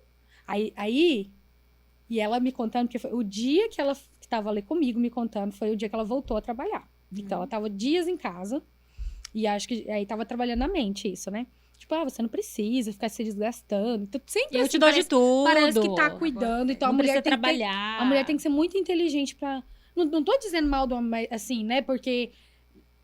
E ela me contando. Porque foi o dia que ela estava ali comigo me contando. Foi o dia que ela voltou a trabalhar. Então, ela estava dias em casa. E acho que aí estava trabalhando na mente isso, né? Tipo, você não precisa ficar se desgastando. Então, sempre eu te dou de tudo. Parece que tá cuidando. Então, não a mulher tem trabalhar. A mulher tem que ser muito inteligente pra... Não tô dizendo mal do homem, assim, né? Porque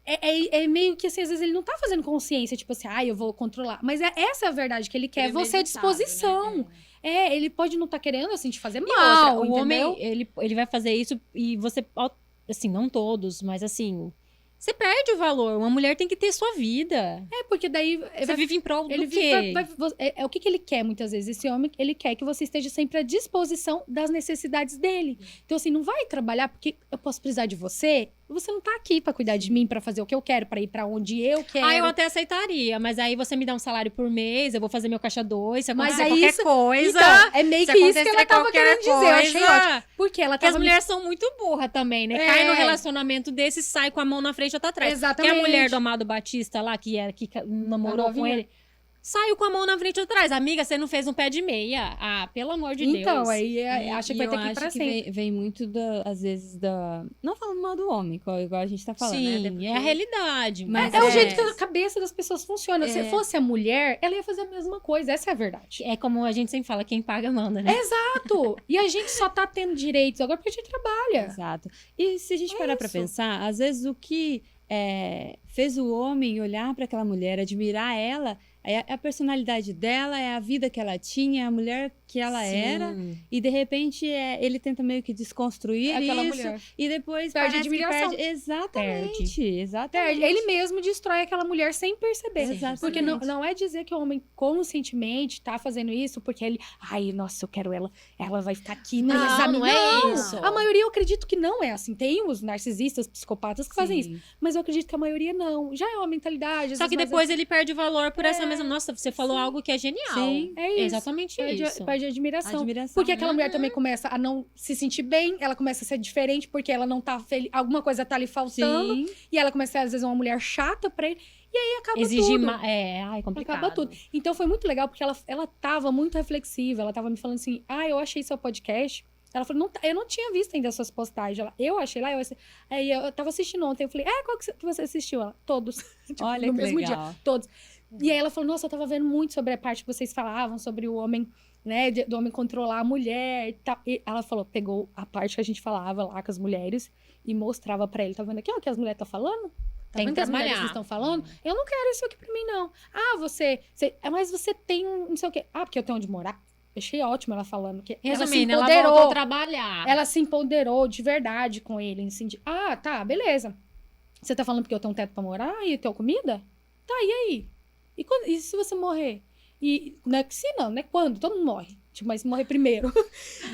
é meio que, assim, às vezes ele não tá fazendo consciência. Tipo assim, eu vou controlar. Mas essa é a verdade, que ele quer você à disposição. Né? Ele pode não estar querendo, assim, te fazer mal. O homem, ele vai fazer isso e você... Assim, não todos, mas assim... Você perde o valor. Uma mulher tem que ter sua vida. Porque daí... Você vive em prol do quê? O que ele quer, muitas vezes? Esse homem, ele quer que você esteja sempre à disposição das necessidades dele. Então, assim, não vai trabalhar porque eu posso precisar de você. Você não tá aqui pra cuidar de mim, pra fazer o que eu quero, pra ir pra onde eu quero. Eu até aceitaria. Mas aí você me dá um salário por mês, eu vou fazer meu caixa 2, se acontecer mas qualquer coisa. Então, é meio que isso que ela tava querendo dizer. Eu achei ótimo. Porque ela tava... as mulheres são muito burras também, né? Cai no relacionamento desse, sai com a mão na frente e outra atrás. Exatamente. Que a mulher do Amado Batista lá, que namorou com ele... Saiu com a mão na frente atrás. Amiga, você não fez um pé de meia. Pelo amor de Deus. Então, aí acha que vai ter que ir pra sempre. Vem muito, às vezes, não falando mal do homem, igual a gente tá falando, sim, né? Porque... é a realidade. Mas é o jeito que a cabeça das pessoas funciona. Se fosse a mulher, ela ia fazer a mesma coisa. Essa é a verdade. É como a gente sempre fala, quem paga manda, né? Exato! E a gente só tá tendo direitos agora porque a gente trabalha. Exato. E se a gente parar pra pensar, às vezes o que fez o homem olhar para aquela mulher, admirar ela, é a personalidade dela, é a vida que ela tinha, é a mulher que ela era. E, de repente, ele tenta meio que desconstruir aquela isso. Mulher. E depois perde a admiração. Exatamente. Ele mesmo destrói aquela mulher sem perceber. Exatamente. Porque não é dizer que o homem conscientemente tá fazendo isso porque ele... nossa, eu quero ela. Ela vai ficar aqui. Não é isso. A maioria eu acredito que não é assim. Tem os narcisistas, psicopatas que fazem isso. Mas eu acredito que a maioria não. não. Já é uma mentalidade. às Só vezes, que mais depois ele perde o valor por essa mesma... Nossa, você falou algo que é genial. Sim. É isso. Exatamente isso. Perde a admiração. Admiração. Porque aquela mulher também começa a não se sentir bem, ela começa a ser diferente porque ela não tá feliz, alguma coisa tá lhe faltando, Sim. e ela começa a ser, às vezes, uma mulher chata pra ele, e aí acaba Exigir tudo. ai, complicado. Acaba tudo. Então foi muito legal, porque ela tava muito reflexiva, ela tava me falando assim, eu achei seu podcast. Ela falou, não, eu não tinha visto ainda as suas postagens. Eu achei lá, aí eu tava assistindo ontem, eu falei, qual que você assistiu? Ela, todos. Tipo, Olha no que mesmo legal. dia, todos. E aí ela falou, nossa, eu tava vendo muito sobre a parte que vocês falavam, sobre o homem, né, do homem controlar a mulher e tal. E ela falou, pegou a parte que a gente falava lá com as mulheres e mostrava pra ele, tá vendo aqui, ó, que as mulheres estão falando? Tá Tem vendo que que as mulheres trabalhar. estão falando? Eu não quero isso aqui pra mim, não. Mas você tem não sei o quê. Porque eu tenho onde morar. Achei ótimo ela falando que ela se Resumindo, ela empoderou. voltou a trabalhar. Ela se empoderou de verdade com ele. Assim, tá, beleza. Você tá falando porque eu tenho um teto pra morar e eu tenho comida? Tá, e aí? E se você morrer? E não é que se não, né? Quando? Todo mundo morre. Tipo, mas morrer primeiro.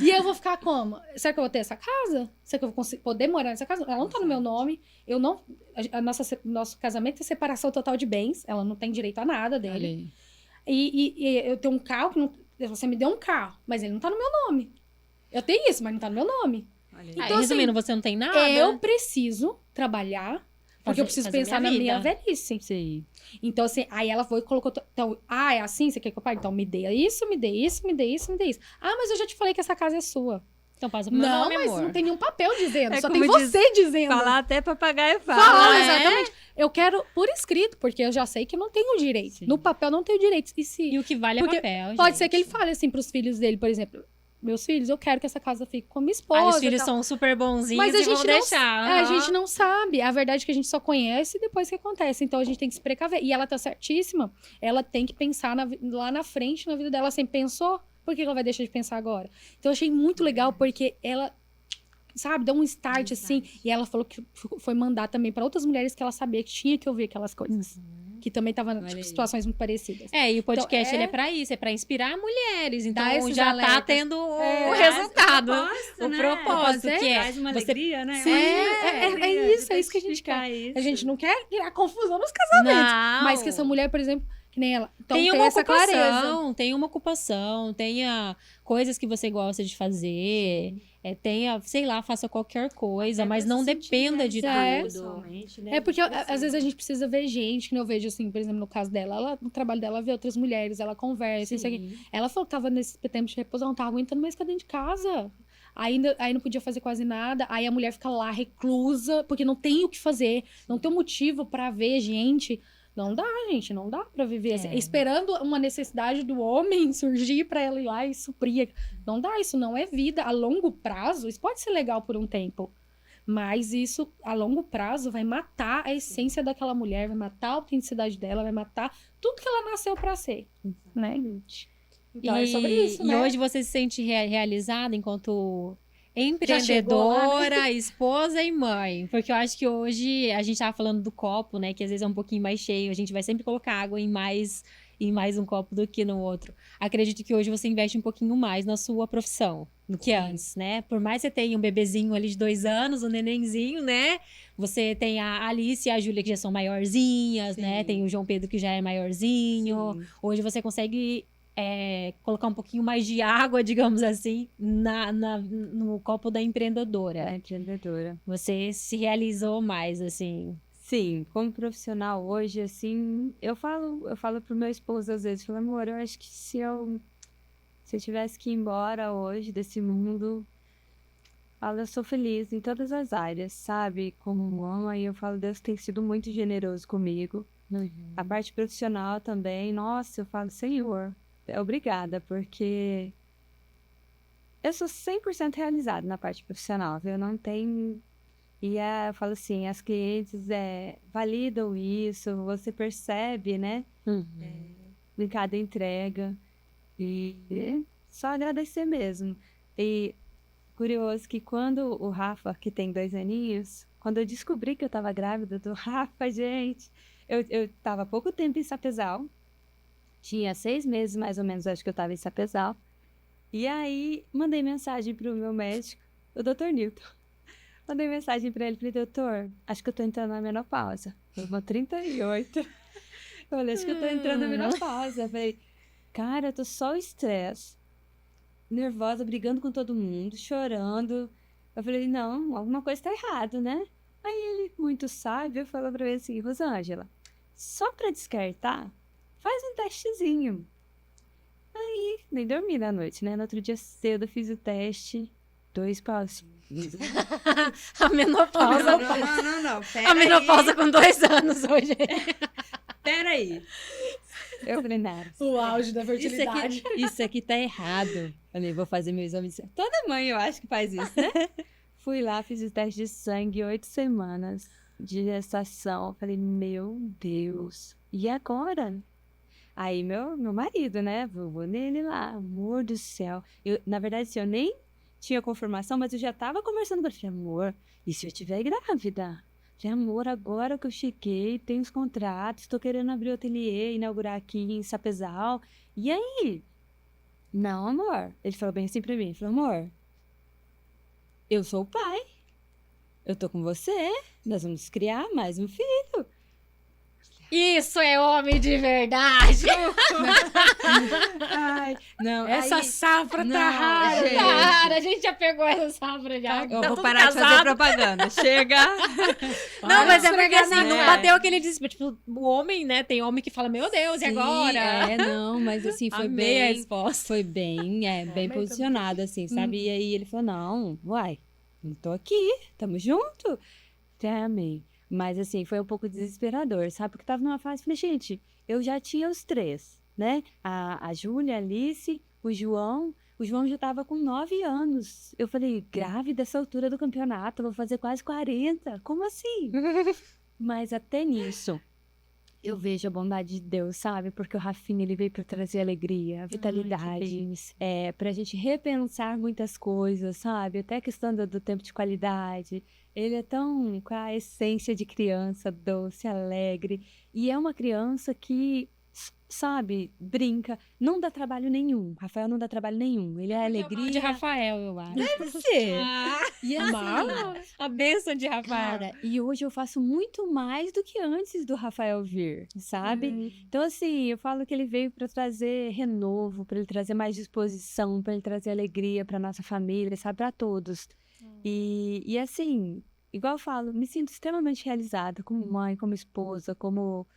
E eu vou ficar como? Será que eu vou ter essa casa? Será que eu vou poder morar nessa casa? Ela não tá no meu nome. Eu não... Nosso casamento é separação total de bens. Ela não tem direito a nada dele. Olha aí. E eu tenho um carro que não... Você me deu um carro, mas ele não tá no meu nome. Eu tenho isso, mas não tá no meu nome. Olha aí. Então, Resumindo, você não tem nada. Eu preciso trabalhar, porque eu preciso fazer pensar na minha velhice. Sim. Então, assim, aí ela foi e colocou... Então, é assim? Você quer que eu pague? Então, me dê isso, me dê isso, me dê isso, me dê isso. Mas eu já te falei que essa casa é sua. Então passa pro meu Não, nome, mas amor. não tem nenhum papel dizendo. É Só como tem você dizendo. Falar até papagaio fala. Fala, é? exatamente. Eu quero por escrito, porque eu já sei que eu não tenho direito. Sim. No papel não tenho direito. E se... E o que vale Porque é papel, Pode gente. ser que ele fale assim pros filhos dele, por exemplo. Meus filhos, eu quero que essa casa fique com a minha Aí esposa. os filhos e tal. são super bonzinhos Mas a e vão gente não, deixar. a gente não sabe. A verdade é que a gente só conhece depois que acontece. Então a gente tem que se precaver. E ela tá certíssima. Ela tem que pensar lá na frente, na vida dela. Ela sempre pensou. Por que ela vai deixar de pensar agora? Então eu achei muito legal, porque ela, sabe, deu um start assim. E ela falou que foi mandar também para outras mulheres que ela sabia que tinha que ouvir aquelas coisas. Que também estavam Olha em aí. situações muito parecidas. E o podcast Então, ele é pra isso, é pra inspirar mulheres. Então Dá esses já tá alertas. tendo o É, resultado. Propósito, O né? propósito, que é Traz uma você- alegria, né? Sim, é isso que a gente quer. A gente não quer criar confusão nos casamentos. Não. Mas que essa mulher, por exemplo, que nem ela. Então Tem tem uma essa clareza. ocupação, tenha uma ocupação, tenha coisas que você gosta de fazer, tenha, sei lá, faça qualquer coisa, mas não dependa de tudo. É porque às vezes a gente precisa ver gente, que nem eu vejo assim, por exemplo, no caso dela, no trabalho dela, vê outras mulheres, ela conversa, isso aqui. Ela falou que tava nesse tempo de repouso, ela não tava aguentando mais ficar dentro de casa. Aí não podia fazer quase nada, aí a mulher fica lá reclusa, porque não tem o que fazer, não tem um motivo pra ver gente. Não dá, gente, não dá pra viver assim, esperando uma necessidade do homem surgir pra ela ir lá e suprir. Não dá, isso não é vida. A longo prazo, isso pode ser legal por um tempo, mas isso, a longo prazo, vai matar a essência daquela mulher, vai matar a autenticidade dela, vai matar tudo que ela nasceu pra ser, né, gente? Então é sobre isso, né? E hoje você se sente realizada enquanto Já chegou lá, empreendedora, esposa e mãe. Porque eu acho que hoje a gente tava falando do copo, né? Que às vezes é um pouquinho mais cheio. A gente vai sempre colocar água em mais um copo do que no outro. Acredito que hoje você investe um pouquinho mais na sua profissão do que antes, né? Por mais que você tenha um bebezinho ali de 2 anos, um nenenzinho, né? Você tem a Alice e a Júlia que já são maiorzinhas, né? Tem o João Pedro que já é maiorzinho. Hoje você consegue colocar um pouquinho mais de água, digamos assim, no copo da empreendedora. É empreendedora. Você se realizou mais, assim. Sim, como profissional hoje, assim, eu falo pro meu esposo às vezes, falo, amor, eu acho que se eu tivesse que ir embora hoje desse mundo, eu sou feliz em todas as áreas, sabe? Como mãe, aí eu falo, Deus tem sido muito generoso comigo. A parte profissional também, nossa, eu falo, Senhor, obrigada, porque eu sou 100% realizada na parte profissional, viu? Eu não tenho... E eu falo assim, as clientes validam isso, você percebe, né? Em cada entrega. E só agradecer mesmo. E curioso que quando o Rafa, que tem 2 aninhos, quando eu descobri que eu tava grávida do Rafa, gente, eu tava há pouco tempo em Sapezal. Tinha 6 meses, mais ou menos, acho que eu tava em Sapezal. E aí, mandei mensagem pro meu médico, o Dr. Newton. Mandei mensagem pra ele, falei, doutor, acho que eu tô entrando na menopausa. Foi uma 38. Eu falei, acho que eu tô entrando na menopausa. Eu falei, cara, eu tô só estresse. Nervosa, brigando com todo mundo, chorando. Eu falei, não, alguma coisa tá errado, né? Aí ele, muito sábio, falou pra mim assim, Rosângela, só pra descartar, faz um testezinho. Aí, nem dormi na noite, né? No outro dia cedo eu fiz o teste, 2 pauzinhos. A menopausa. Não. A menopausa com 2 anos hoje. Peraí. Eu falei, nada. O auge da fertilidade. Isso aqui tá errado. Falei, vou fazer meu exame de sangue. Toda mãe eu acho que faz isso, né? Fui lá, fiz o teste de sangue, 8 semanas de gestação. Falei, meu Deus, e agora? Aí meu marido, né? Vou nele lá, amor do céu. Na verdade, assim, eu nem tinha confirmação, mas eu já tava conversando com ele. Falei, amor, e se eu estiver grávida? Falei, amor, agora que eu cheguei, tenho os contratos, tô querendo abrir o ateliê, inaugurar aqui em Sapezal. E aí? Não, amor. Ele falou bem assim pra mim. Ele falou, amor, eu sou o pai. Eu tô com você. Nós vamos criar mais um filho. Isso é homem de verdade. Ai, não. Essa aí, safra não, tá rara, gente. tá rara. A gente já pegou essa safra já. Eu Tá vou tudo parar de fazer casado. propaganda. Chega. Não, mas é porque assim, É. não bateu aquele desespero. Tipo, o homem, né? Tem homem que fala, meu Deus, e Sim, agora? não, mas assim, foi Amei a bem. resposta. Foi bem, bem posicionado, assim, sabe? E aí ele falou, não, uai, não tô aqui, tamo junto. Até amei. Mas assim, foi um pouco desesperador, sabe? Porque tava numa fase, falei, gente, eu já tinha os 3, né? A Júlia, a Alice, o João já tava com 9 anos. Eu falei, grávida essa altura do campeonato, eu vou fazer quase 40, como assim? Mas até nisso, eu vejo a bondade de Deus, sabe? Porque o Rafinha, ele veio para trazer alegria, vitalidade, pra gente repensar muitas coisas, sabe? Até a questão do tempo de qualidade. Ele é tão com a essência de criança, doce, alegre. E é uma criança que, sabe, brinca. Não dá trabalho nenhum. Rafael não dá trabalho nenhum. Ele é alegria. De Rafael, eu acho. Deve ser. E assim, A bênção de Rafael. cara, e hoje eu faço muito mais do que antes do Rafael vir, sabe? Então, assim, eu falo que ele veio para trazer renovo, para ele trazer mais disposição, para ele trazer alegria para nossa família, sabe? Para todos. E assim, igual eu falo, me sinto extremamente realizada como mãe, como esposa, como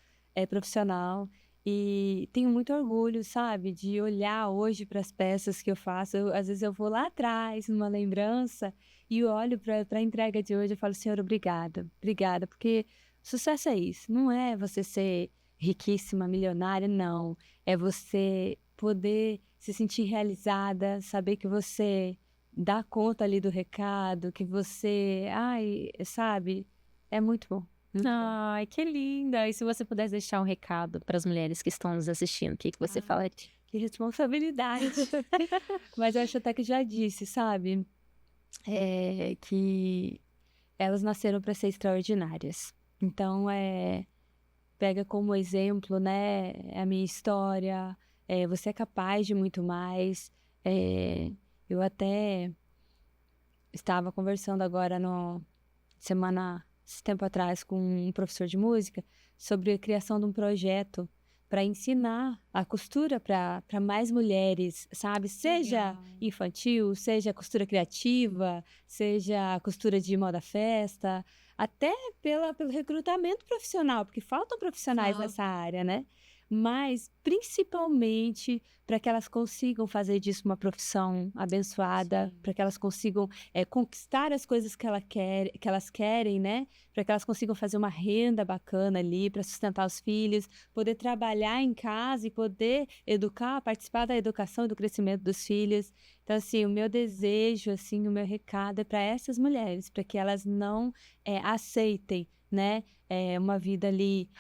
profissional. E tenho muito orgulho, sabe, de olhar hoje para as peças que eu faço. Às vezes eu vou lá atrás, numa lembrança, e olho para a entrega de hoje e falo, Senhor, obrigada, obrigada, porque sucesso é isso, não é você ser riquíssima, milionária, não. É você poder se sentir realizada, saber que você dá conta ali do recado, que você, sabe, é muito bom. Ai, que linda. E se você pudesse deixar um recado para as mulheres que estão nos assistindo, o que você falaria? Que responsabilidade. Mas eu acho até que já disse, sabe? Que elas nasceram para ser extraordinárias. Então, pega como exemplo, né? A minha história. Você é capaz de muito mais. Eu até estava conversando agora esse tempo atrás, com um professor de música, sobre a criação de um projeto para ensinar a costura para mais mulheres, sabe? Seja infantil, seja costura criativa, seja a costura de moda festa, até pelo recrutamento profissional, porque faltam profissionais nessa área, né? Mas principalmente para que elas consigam fazer disso uma profissão abençoada, para que elas consigam conquistar as coisas que elas querem, né? Para que elas consigam fazer uma renda bacana ali para sustentar os filhos, poder trabalhar em casa e poder educar, participar da educação e do crescimento dos filhos. Então, assim, o meu desejo, assim, o meu recado é para essas mulheres, para que elas não aceitem, né? Uma vida ali...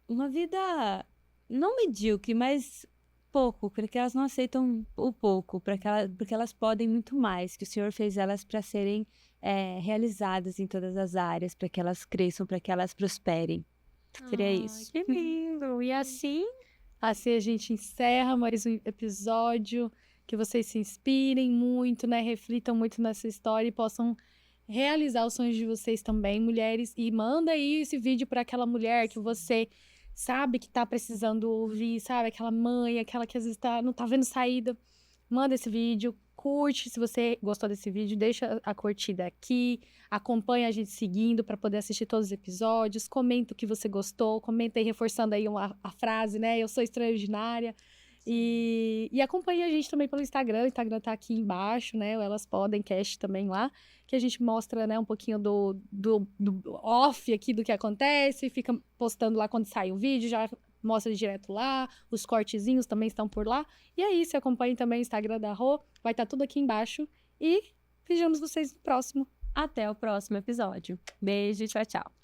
uma vida não medíocre, mas pouco, porque elas não aceitam o pouco, porque elas podem muito mais, que o Senhor fez elas para serem realizadas em todas as áreas, para que elas cresçam, para que elas prosperem. Seria isso. Que lindo! E assim a gente encerra mais um episódio, que vocês se inspirem muito, né? Reflitam muito nessa história e possam realizar os sonhos de vocês também, mulheres. E manda aí esse vídeo para aquela mulher que você sabe que tá precisando ouvir, sabe? Aquela mãe, aquela que às vezes não tá vendo saída. Manda esse vídeo, curte se você gostou desse vídeo, deixa a curtida aqui, acompanha a gente seguindo para poder assistir todos os episódios, comenta o que você gostou, comenta aí reforçando aí a frase, né? Eu sou extraordinária. E acompanha a gente também pelo Instagram, o Instagram tá aqui embaixo, né? O Elas Podem Cast também lá, que a gente mostra, né, um pouquinho do off aqui do que acontece, fica postando lá quando sai o vídeo, já mostra direto lá, os cortezinhos também estão por lá. E é isso, acompanhe também o Instagram da Rô, vai estar tudo aqui embaixo. E vejamos vocês no próximo. Até o próximo episódio. Beijo e tchau, tchau.